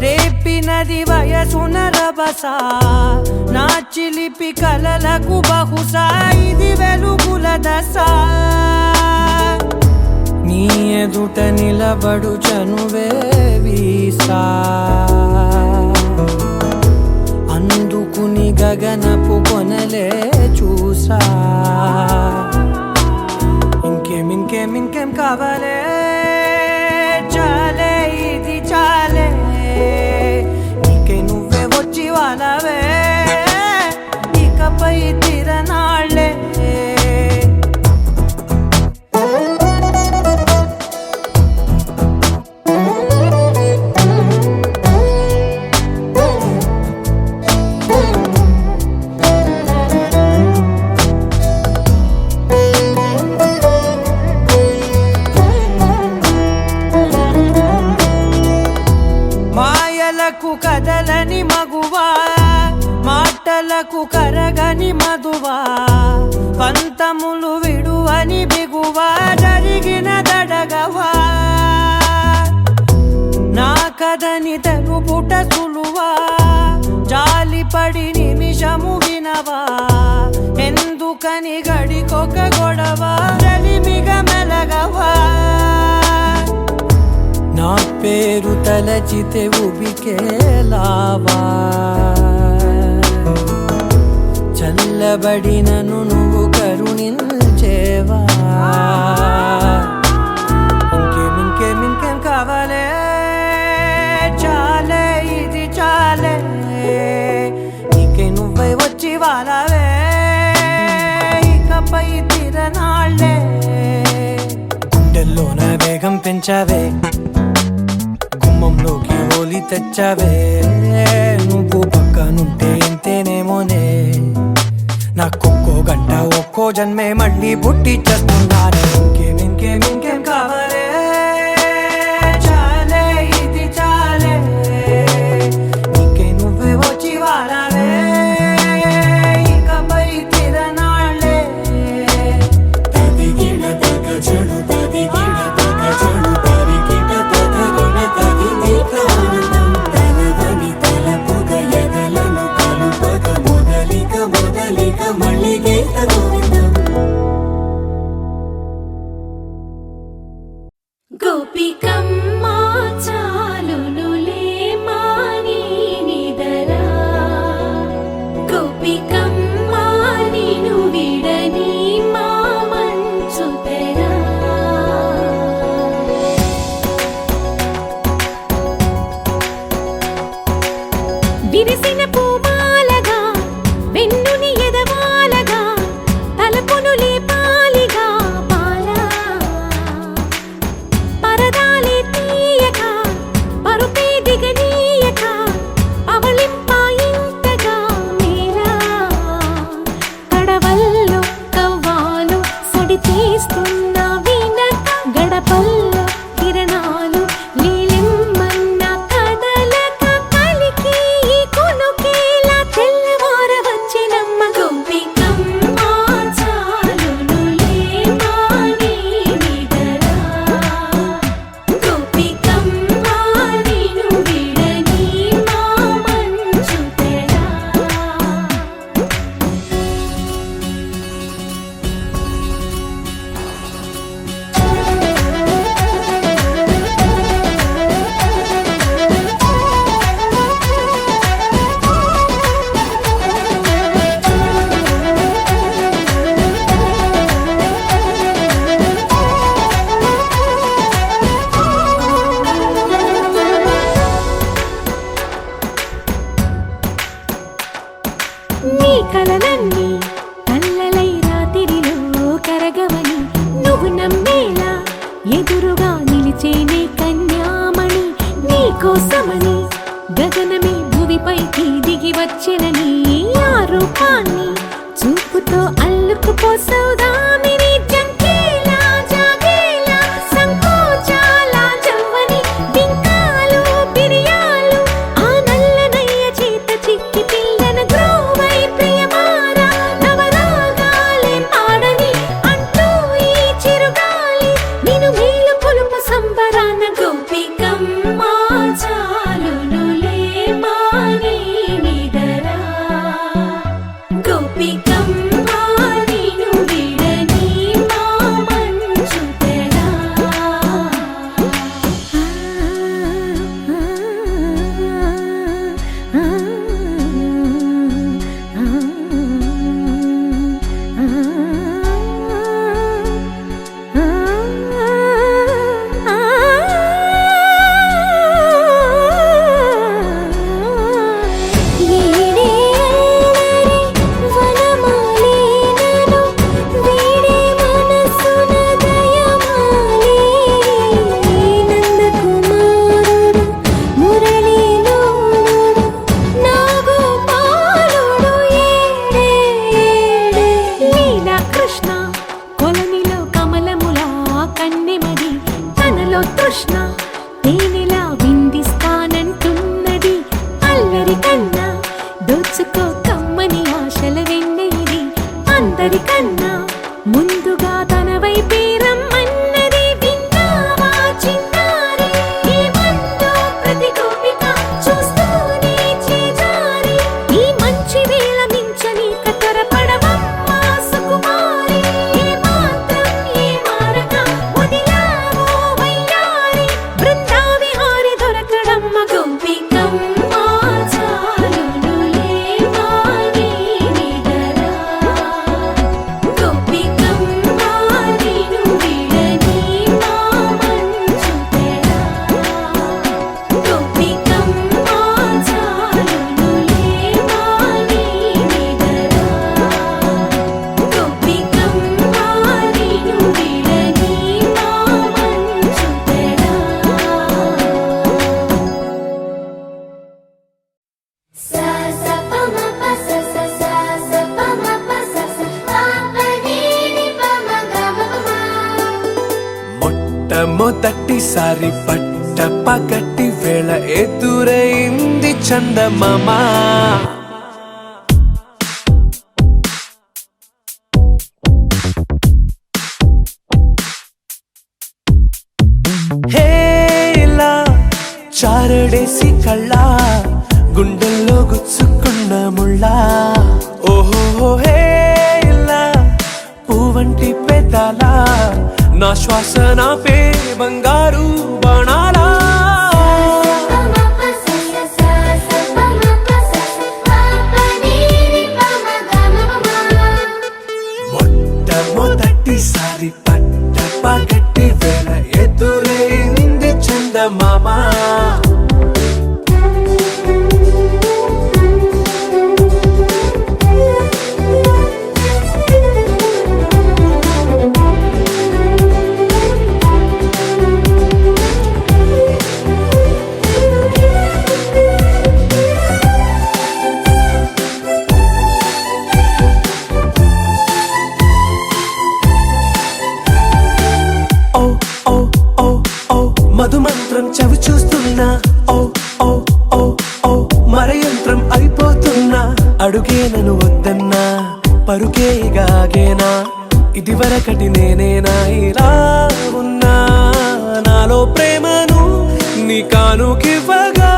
రేపినది వయసున రభస నా చిలిపి కలలకు బహుశా ఇది వెలుగుల దశ నీ ఎదుట నిలబడు చనువే వీసా అందుకుని గగనపు కొనలే చూసా ఇంకేం కావాలే చాలే ఇది చాలే నీకే నువ్వే వచ్చి వాళ్ళవే ఇకపై తిరనాళ్ళే మాయలకు కదలని మగువా మాటలకు కరగని మధువా పంతములు విడువని బిగువా జరిగిన దడగవా నా కథని తెలుపుట సులువా జాలిపడి నిమిషము వినవా ఎందుకని గడికొక గొడవ రలిమిగ మెలగవా నా పేరు తలచితే ఉబికేలావా చల్లబడినను నువ్వు కరుణించేవా ఇంకేం కావాలే చాలే ఇది చాలే నీకే నువ్వే వచ్చి వాళ్ళవే ఇకపై తిరనాళ్ళే గుండెల్లోన వేగం పెంచావే గుమ్మంలోకి హోలీ తెచ్చావే నువ్వు పక్కనుంటే ఇంతేనేమోనే నాకొక్కో గంట ఒక్కో జన్మే మళ్ళీ పుట్టి చేస్తున్నాను ఇంకేం కావాలే చాలే ఇది చాలే నీకే నువ్వే వచ్చి వాళ్ళవే ఇకపై తిరనాళ్ళే తదిగిన తగ చెడు తదిగిన తగ చెడు తరికిట తదరిన తదిదీత ఆనందం తలవని తలపుగ ఎదలను కలుపగ మొదలిక మొదలిక మళ్ళీ గీత గోవిందం గోపికమ్మ చాలునులే మాని నిదరా గోపికమ్మ నిను విడని మా మంచు తెరా విరిసిన పూమాలగా వెన్నుని ఎదవాలగా వచ్చేనే కన్యామణి నీకోసమని గగనమే భువిపైకి దిగి వచ్చినని ఆ రూపాన్ని చూపుతో అల్లుకుపోసౌదామిని జంకేలా జాగేలా సంకోచాల జవ్వని బింకాలు బిరియాలు ఆ నల్లనయ్య చేత చిక్కి పిల్లన గ్రోవై ప్రియమారా నవరాగాలే పాడని అంటూ ఈ చిరుగాలి నిన్ను మేలు పొలుపు సంబరాన గోపికమ్మ చాలునులే మాని నిదరా గోపికమ్మ నిన్ను విడని మా మంచు తెరా కృష్ణ కొలనిలో కమలములా కన్నెమది తనలో తృష్ణ తేనెలా విందిస్తానంటున్నది అల్లరి కన్నా దోచుకో కమ్మని ఆశల వెన్నెయిది అందరికన్నా ముందుగా తన వైపే రమ్మన్నది విన్నావా చిన్నారి ఈ మందు ప్రతి గోపిక చూస్తూనే చేజారి ఈ మంచి వేళ మించని కతరపడవమ్మ సుకుమారి ఏ మాత్రం ఏ మారక వదిలావో వయ్యారి బృందావిహారి దొరకడమ్మ గోపికమ్మ చాలునులే మాని నిదరా గోపికమ్మ నిన్ను విడని మా మంచు తెరా గోపికమ్మ చాలునులే మాని నిదరా గోపికమ్మ నిన్ను విడని మా మంచు తెరా సా స ప మ ప స స సా స ప మ ప స స ప ప ని ని ప మ గ మ ప మ మొట్టమొదటిసారి పట్ట పగటి వేళ ఎదురైంది చందమామ హేలా చారడేసి కళ్ళ గుండెల్లో గుచ్చుకున్న ముళ్ళ ఓహో హేలా పువ్వంటి పెదాల నా శ్వాస నా పే బంగారు బాణాలా ప మ ప స స సా స ప మ ప స స ప ప ని ని ప మ గ మ ప మ మొట్టమొదటిసారి పట్ట పగటి వేళ ఎదురైంది చందమామ ఓ ఓ ఓ ఓ మధుమంత్రం చవి చూస్తున్నా ఓ ఓ ఓ ఓ మరయంత్రం అయిపోతున్నా అడుగే నన్ను వద్దన్నా పరుకేగాగేనా ఇదివరకటి నేనేనా ఇలా ఉన్నా నాలో ప్రేమను నీ కానుకివ్వగా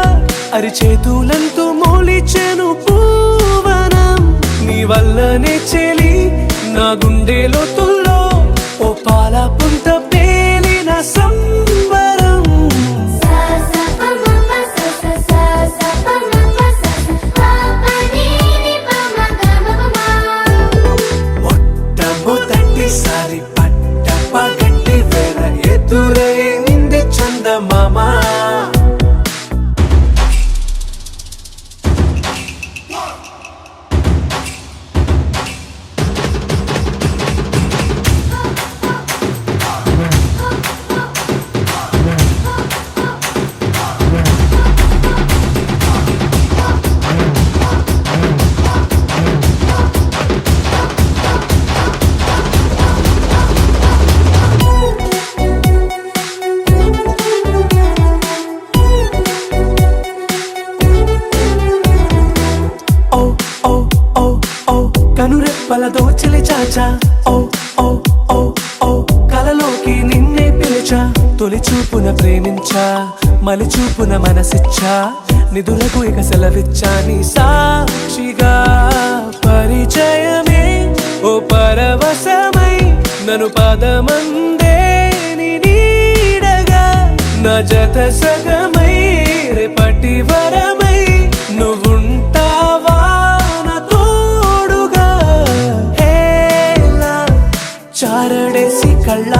అరిచేతులంతో మోలిచెను పూవనం నీ వల్లనే చెలి నా గుండె లోతుల్లో ఓ పాల పుంత పేలిన సంబరం సా స ప మ ప స స సా స ప మ ప స స ప ప ని ని ప మ గ మ ప మ మొట్టమొదటిసారి పట్ట పగటి వేళ ఎదురైంది చందమామ దాచా ఓ ఓ ఓ ఓ కలలోకి నిన్నే పిలిచా తొలి చూపున ప్రేమించా మలి చూపున మనసిచ్చా నిధులకు ఇక సెలవిచ్చా నీ సాక్షిగా పరిచయమే ఓ పరవశమై నన్ను పదమందే నీ నీడగా నా జత సగమై రేపటి వరమై నువ్వుంటావా నా తోడుగా హేలా చారడేసి కళ్ళ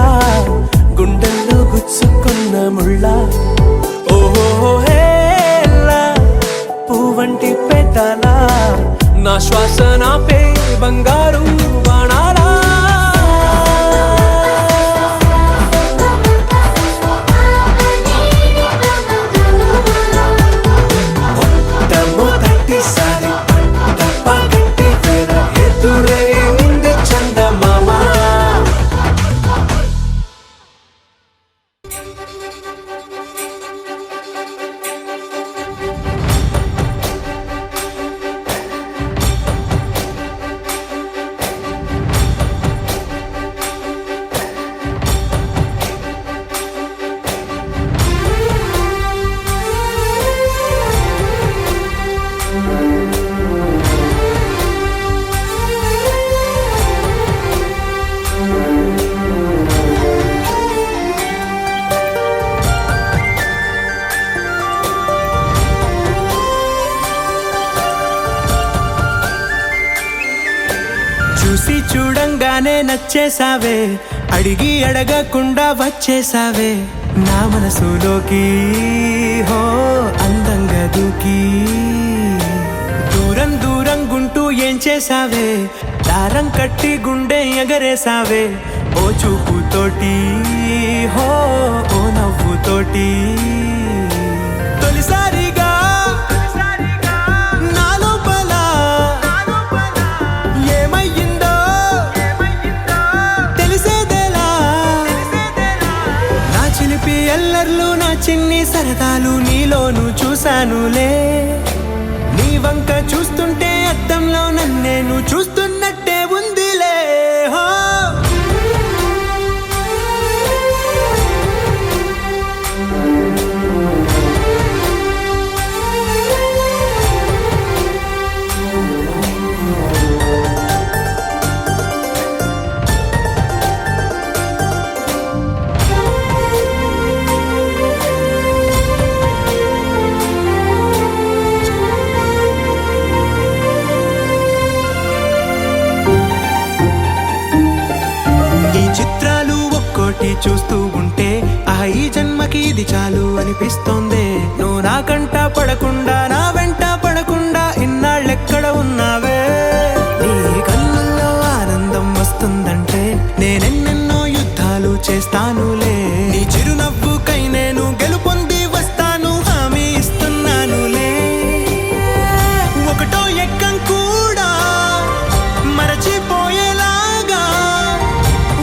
గుండెల్లో గుచ్చుకున్న ముళ్ళ ఓహో హేలా పువ్వంటి పెదల నా శ్వాస నాపే బంగారు బాణాలా మొదటిసారి పగటి వేళ ఎదురైంది చందమామ చూసి చూడంగానే నచ్చేసావే అడిగి అడగకుండా వచ్చేసావే నా మనసులోకి హో అందంగా దూకి దూరం దూరం గుంటూ ఏం చేసావే దారం కట్టి గుండె ఎగరేసావే ఓ చూపుతోటి హో ఓ నవ్వుతోటి తొలిసారిగా ఎల్లర్లు నా చిన్ని సరదాలు నీలోను చూశానులే నీ వంక చూస్తుంటే అద్దంలో నన్నేను చూస్తున్నట్టే ఉందిలే హో చూస్తూ ఉంటే ఈ జన్మకి ఇది చాలు అనిపిస్తోంది నువ్వు నా కంట పడకుండా నా వెంట పడకుండా ఇన్నాళ్ళెక్కడ ఉన్నావే నీ కన్నుల్లో ఆనందం వస్తుందంటే నేనెన్నెన్నో యుద్ధాలు చేస్తానులే నీ చిరునవ్వుకై నేను గెలుపొంది వస్తాను హామీ ఇస్తున్నానులే ఒకటో ఎక్కం కూడా మరచిపోయేలాగా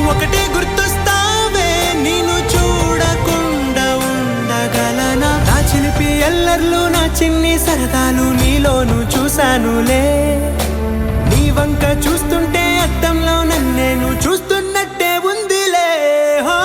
ఒకటే గుర్తొస్తా ఎల్లర్లు నా చిన్ని సరదాలు నీలోను చూశానులే నీ వంక చూస్తుంటే అద్దంలో నన్నేను చూస్తున్నట్టే ఉందిలే హో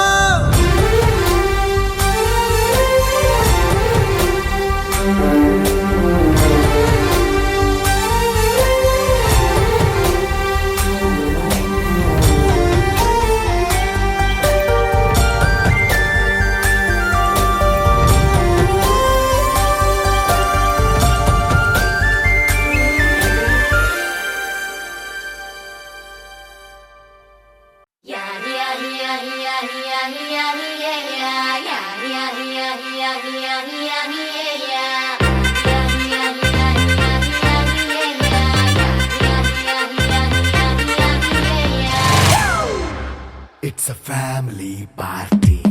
It's a family party.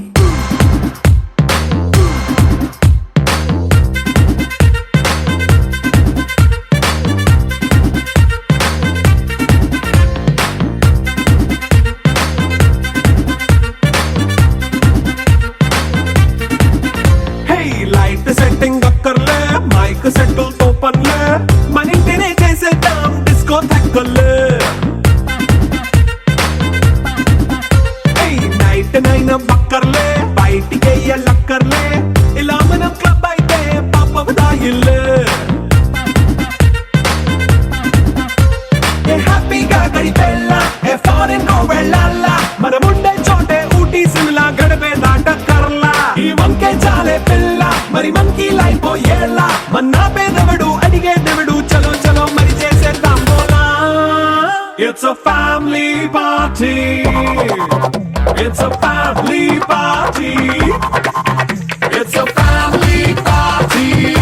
Setting అక్కర్లే మైక్ సెట్టుల్ తో పనిలే మన ఇంటినే చేసేద్దాం డిస్కో థెక్కలే a family party. It's a family party. It's a family party.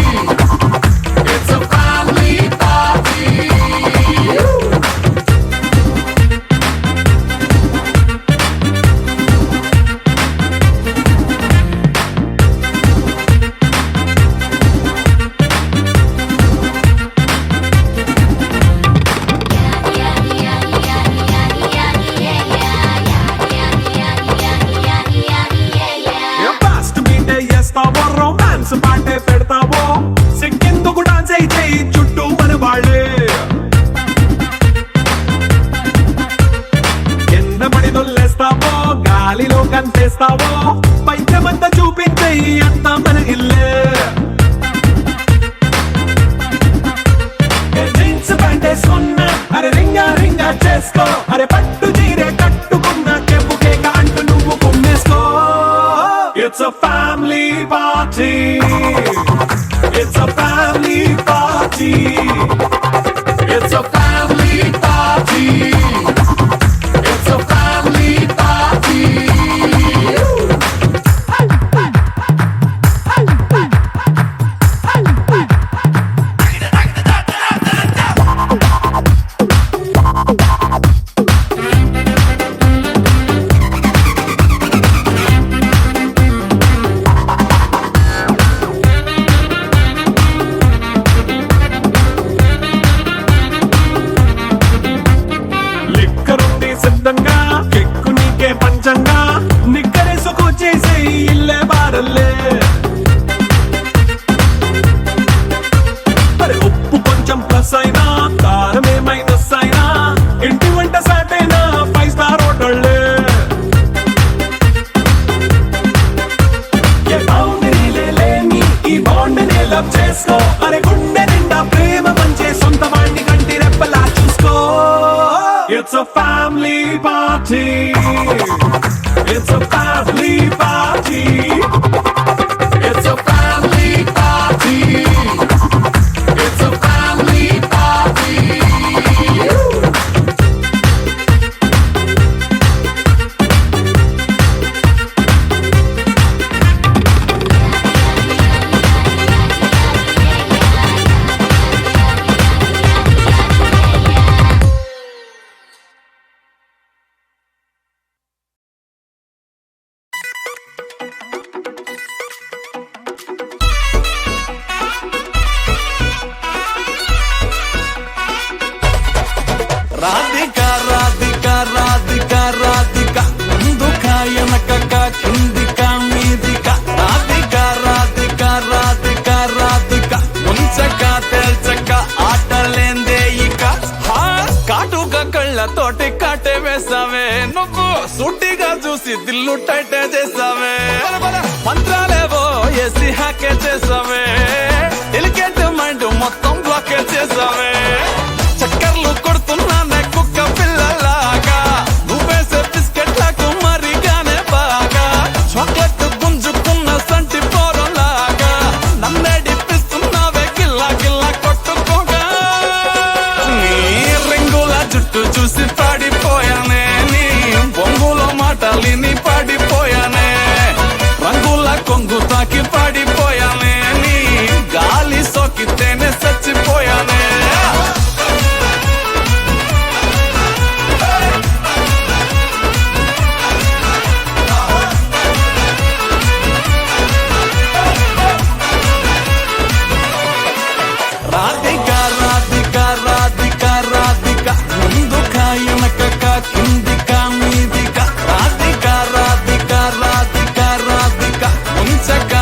It's a family party. Fast మీటే చేస్తావో రొమాన్స్ పాటే పెడతావో సిగ్గెందుకు డాన్స్ అయితే చుట్టూ మన వాళ్ళే ఎన్న పడి దొల్లేస్తావో గాలిలో కంటేస్తావో పైద్యమంతా చూపించే అంతా మన ఇల్లే జీన్స్ ప్యాంటే సున్నా అరే రింగా రింగా చేసుకో అరే పట్టు చీరే కట్టుకున్న చెప్పుకే కాంటూ నువ్వు కుమ్మేసుకో. It's a family party. It's a family party. It's a family party. It's a family party. లిక్కరుంది సిద్ధంగా కెక్కు నీకే పంచంగా నిక్కరేసుకు చేసే ఇల్లే బారల్లే మరి ఉప్పు కొంచెం ప్లస్ అయినా కారమే మైనస్ అయినా ఇంటి వంట సాటైనా 5 స్టార్ హోటళ్ళే ఏ బౌండరీలే లేని ఈ బాండ్నే లవ్ చేసుకో అరే గుండె నిండా ప్రేమ పంచే సొంత వాణ్ణి కంటి రెప్పలా చూసుకో. It's a family party. It's a family party. It's a family party. It's a family party. Radhika Radhika Radhika Radhika ముందుక వెనకక కిందిక మీదిక Radhika Radhika Radhika Radhika ముంచక తేల్చక ఆటలేందే ఇక కాటుక కళ్ళతోటి కాటే వేసావే నువ్వు సూటిగా చూసి దిల్లు టైటే చేసావే మంత్రాలేవో ఏసి హ్యాకే చేసావే డెలికేట్ మైండ్ మొత్తం బ్లాకే చేసావే చక్కర్లు కొడుతున్నానే కుక్క పిల్లలాగా నువ్వేసే బిస్కెట్లకు మరిగానే బాగా చాక్లెట్ గుంజుకున్న సంటి పోరలాగా నన్నేడిపిస్తున్నావే గిల్లా గిల్లా కొట్టుకోగా నీ రింగుల జుట్టు చూసి పాడిపోయానే నీ బొంగులో మాటలిని పాడిపోయానే రంగుల కొంగు తాకి పాడిపోయానే నీ గాలి సోకితేనే చచ్చిపోయానే. రాధిక రాధిక రాధిక రాధిక ముందుక వెనకక కిందిక మీదిక రాధిక రాధిక రాధిక రాధిక ముంచక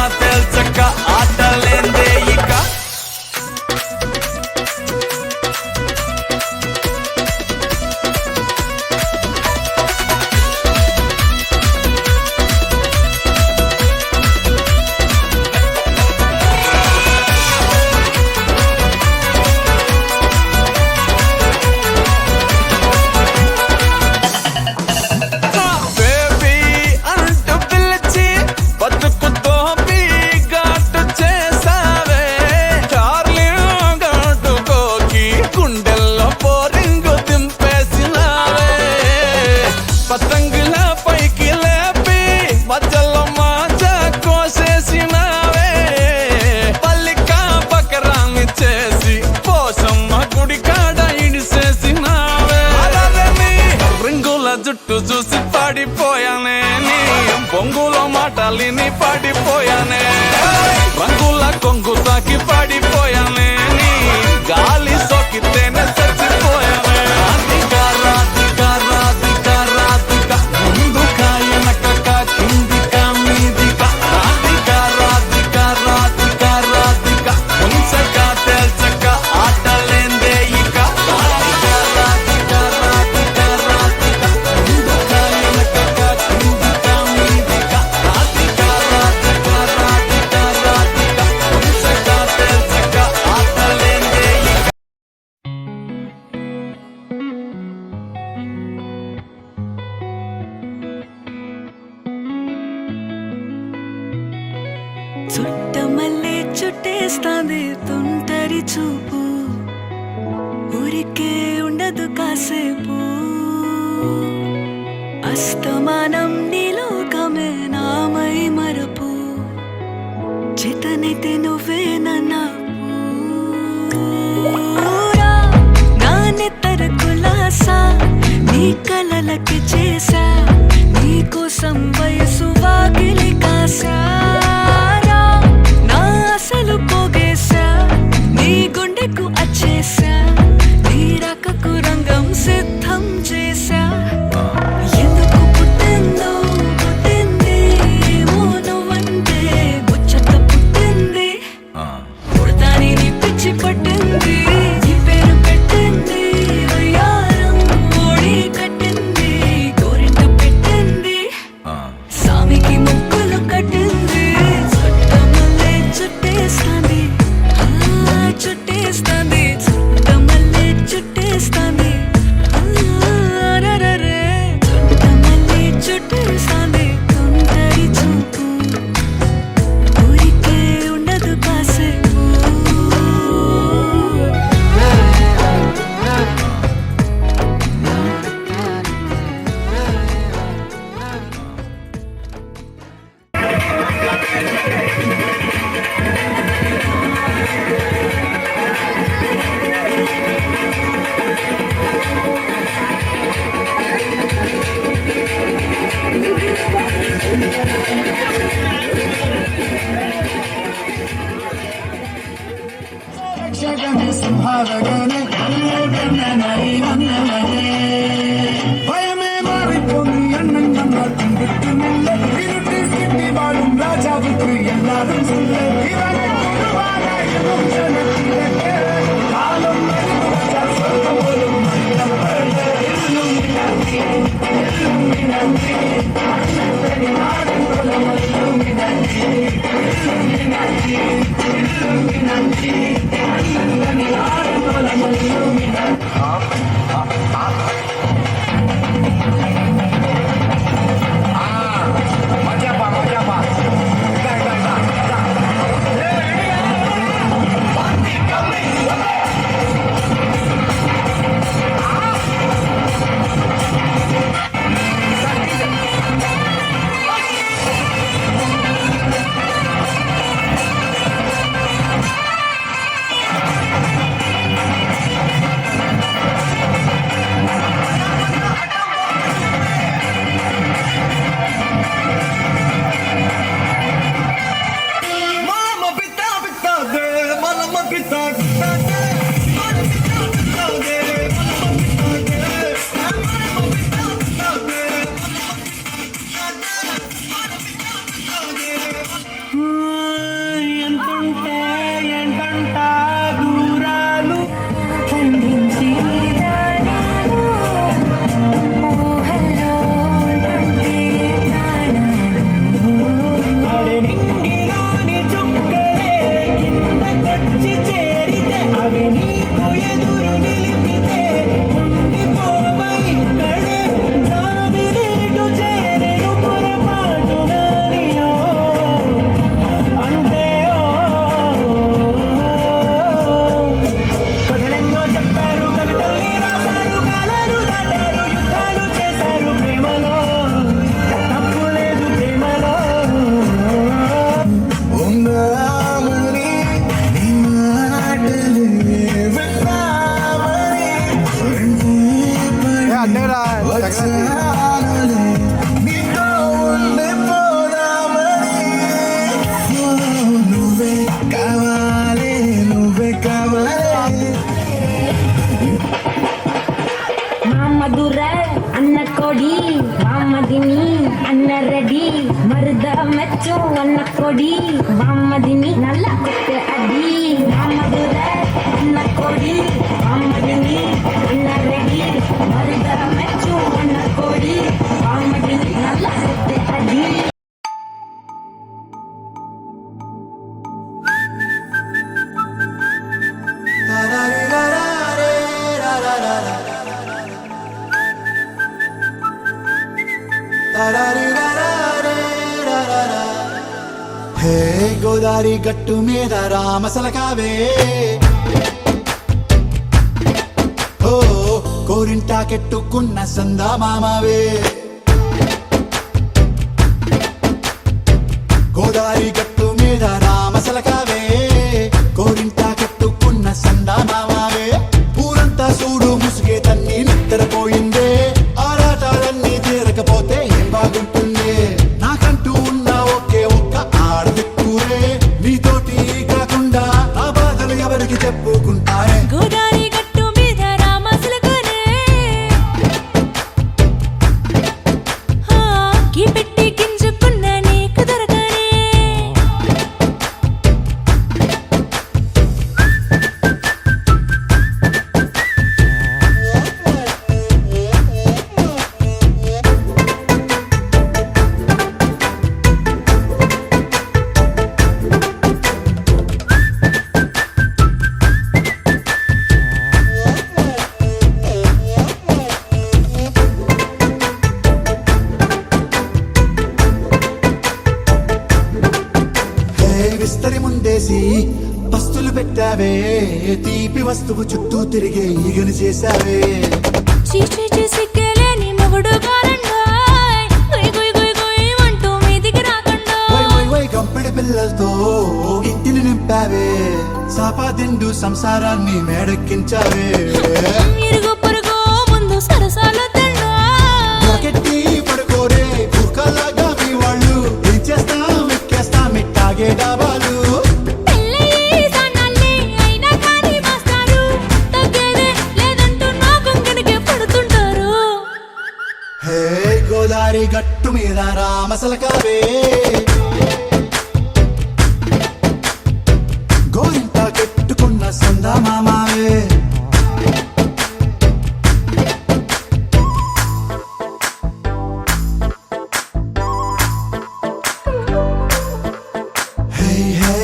జుట్టు చూసి పడిపోయానే నీ బొంగులో మాటలిని పడిపోయానే రంగుల కొంగు తాకి పడిపోయానే నీ గాలి సోకితేనే చచ్చిపోయానే రాధికా రాధికా రాధికా రాధికా ముందుకా వెనకక కిందికా మీదికా రాధికా రాధికా రాధికా రాధికా ముంచక తేల్చక ఆటలేందే ఇక రాధికా రాధికా రాధికా రాధికా ముందుకా వెనకక కిందికా మీదికా రాధికా రాధికా రాధికా రాధికా ముంచక తేల్చక ఆటలేందే ఇక చుట్టమల్లే చుట్టేస్తాంది తుంటరి చూపు ఊరికే ఉండదు కాసేపు అస్తమానం నీలోకమే నామై మరపు చేతనైతే నువ్వే నన్నా నా నెత్తర కులాసా నీ కలలకి చేసా నీ కోసం వయసు వాకిలి కాసారా నా అసలు పోగేశా నీ గుండెకు అచ్చేసా నీ రకకు రంగం సిద్ధం చేశా ఎందుకు పుట్టిందో పుట్టింది ఏమో నువ్వంటే ముచ్చట పుట్టింది పుడతాని నీ పిచ్చి పట్టింది నీ పేరు పెట్టింది వయ్యారం ఓడి కట్టింది గోరింట పెట్టింది సామికి ముక్కులు కట్టింది చుట్టమల్లే చుట్టేస్తాంది చుట్టేస్తాంది చుట్టమల్లే చుట్టేస్తాంది రరరే చుట్టమల్లే చుట్టేస్తాంది తుంటరి చూపు ఊరికే ఉండదు కాసేపు భయమే మారిపోని అన్నం రాజావుకు எல்லாரும் சொல்ல இவனை உருவாக ஜனத்திலே காலம் சொர்க்கம் போலும் వచ్చానులే నీతో ఉండిపోదామని నువ్వే కావాలి నువ్వే కావాలి మధుర అన్న కొడి బామ్మదిని అన్న రెడీ మరుద మెచ్చు అన్న కొడి బామ్మదిని నల్ల కొట్టే అడి మధుర అన్న కొడి బామ్మదిని అన్న రెడీ మరుద మెచ్చు అన్న కొడి బామ్మదిని నల్ల కొట్టే అడి హే గోదారి గట్టు మీద రామసలకావే ఓ కోరింటా కెట్టుకున్న సందా మామావే గోదారి గట్టు మీద రామసలకావే కోరింటా కెట్టుకున్న సందా మామావే ఊరంతా చూడు ముసుగే తన్ని నిద్రపోయిందే ఆరాటాలన్నీ తీరకపోతే ఏం బాగుంటుంది నాకంటూ ఉన్న ఒకే ఒక్క ఆడదిక్కురే నీతోటి కాకుండా నా బాధలు ఎవరికి చెప్పుకుంటారే గోదారి గట్టు మీద రామసులకునే గీ పెట్టి గింజుకున్న నీకు దొరకనే హే విస్తరి ముందేసి పస్తులు పెట్టావే తీపి వస్తువు చుట్టూ తిరిగే ఈగను చేశావే చీచి సిగ్గలేని మొగుడు కాలండాయ్ గుయ్ గుయ్ గుయ్ గుయ్ అంటూ మీదికి రాకుండా వై గంపెడి పిల్లలతో ఇంటిని నింపావే సాపాదిండు సంసారాన్ని మేడెక్కించావే ఇరుగు పొరుగు ముందు సరసాలు తిన్నా రాకెట్టి పడుకోరే కుక్కలాగా మీ వాళ్ళు ఏం చేస్తాం ఎక్కేస్తాం ఇట్టాగే డాబాలు పెళ్ళయి సన్నాళ్ళే అయినా కానీ మాస్తారు తగ్గేదే లేదంటూ నా కొంగనికే పడుతుంటారు హే గోదారి గట్టు మీద రామసలకావే గోరింట కెట్టుకున్న సందా మామావే హే హే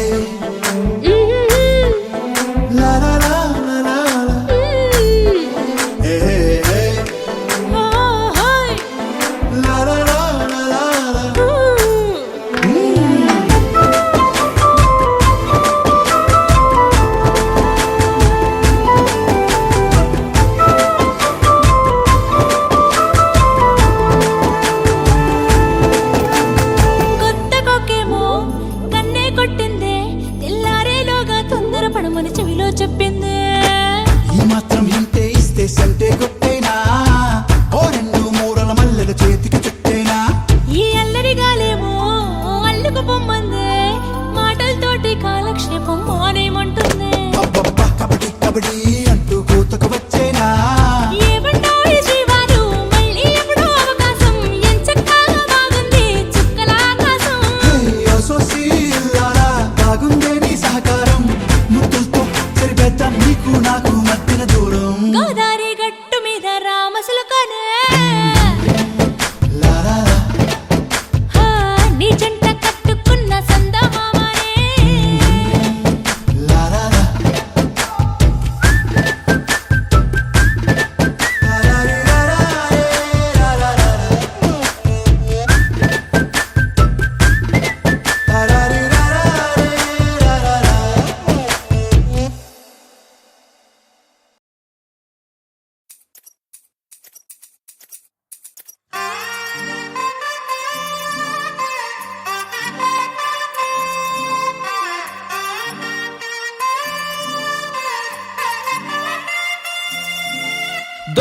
లా లా లా లా లా లా. హే హే ఓ హోయ్ లా లా లా లా లా లా. ఊ.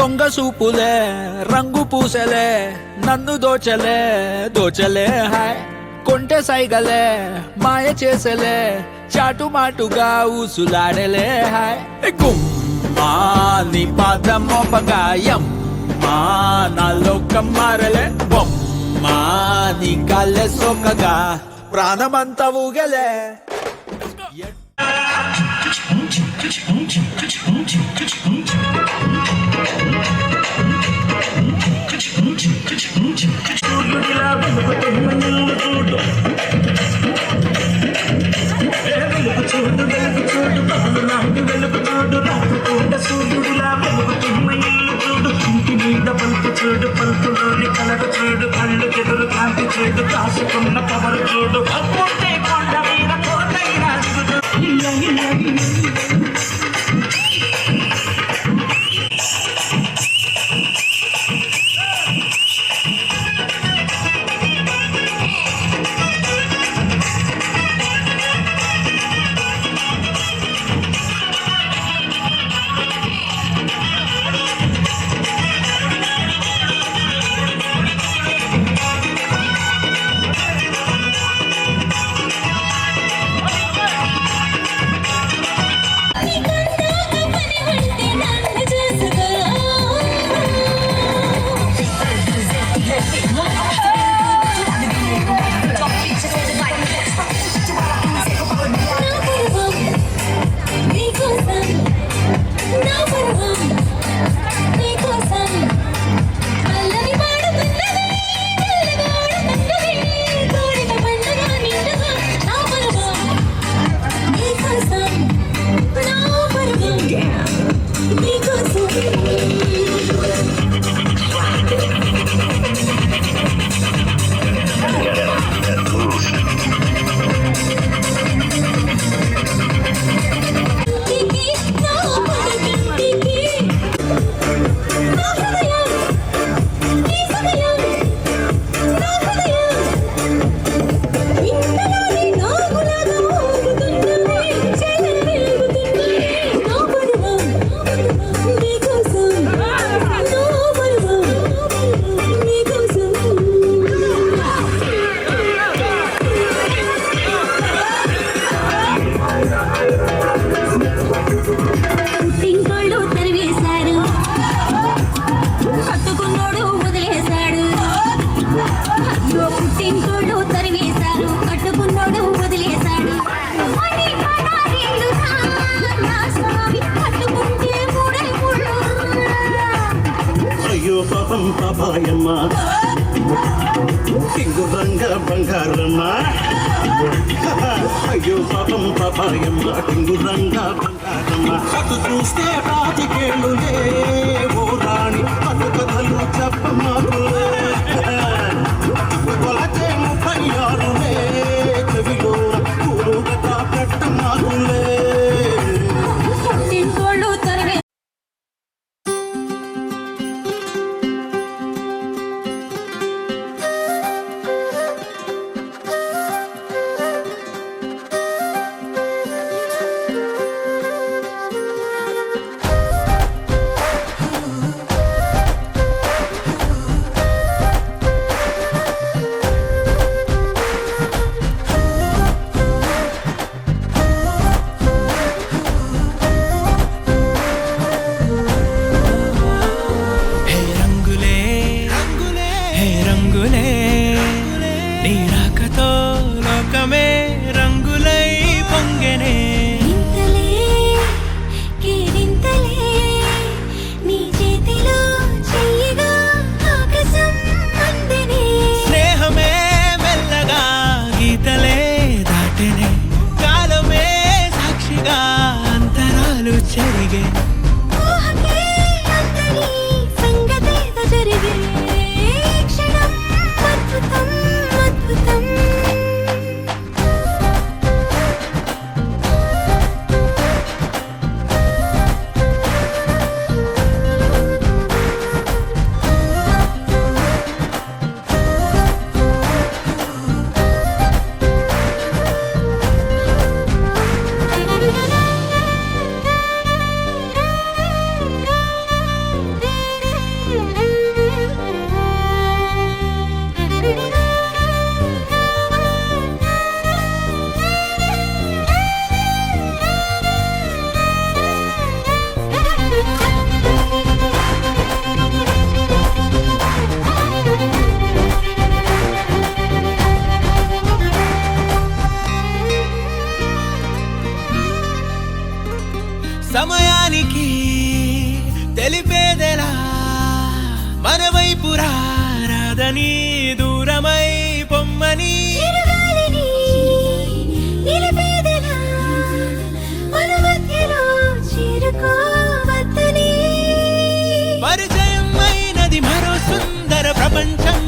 దొంగ సూపులే రంగు పూసలే నన్ను దోచలే దోచలే హాయ్ కొంటె సైగలే మాయ చేసలే చాటుమాటుగా ఊసులాడలే హాయ్ గుమ్మా నీ పాదం మోపగాయం మా నాలో కమ్మారలే బొమ్మా నీ కాళ్ళే సోకగా ప్రాణమంతా ఊగలే చూడు పలుకులోని కలరు చూడు కళ్ళు చెదురు కాంతి చూడు కాసుకున్న కవరు చూడు అప్పుడే కొండ మీద కోటైన పాపాయమ్మ టింగు రంగ బంగారమ్మ అయ్యో పాపం పాపాయమ్మ టింగు రంగ బంగారమ్మ అటు చూస్తే పాతికేళ్ళులే ఓ రాణి అటు కథలు చెప్పమాకులే కొలచే 36లే చెవిలో కూరుగట పెట్టమాకులే దూరమై పొమ్మని చిరుగాలిని నిలిపేదెలా మన మధ్యలో చేరుకోవద్దని పరిచయం అయినది మరో సుందర ప్రపంచం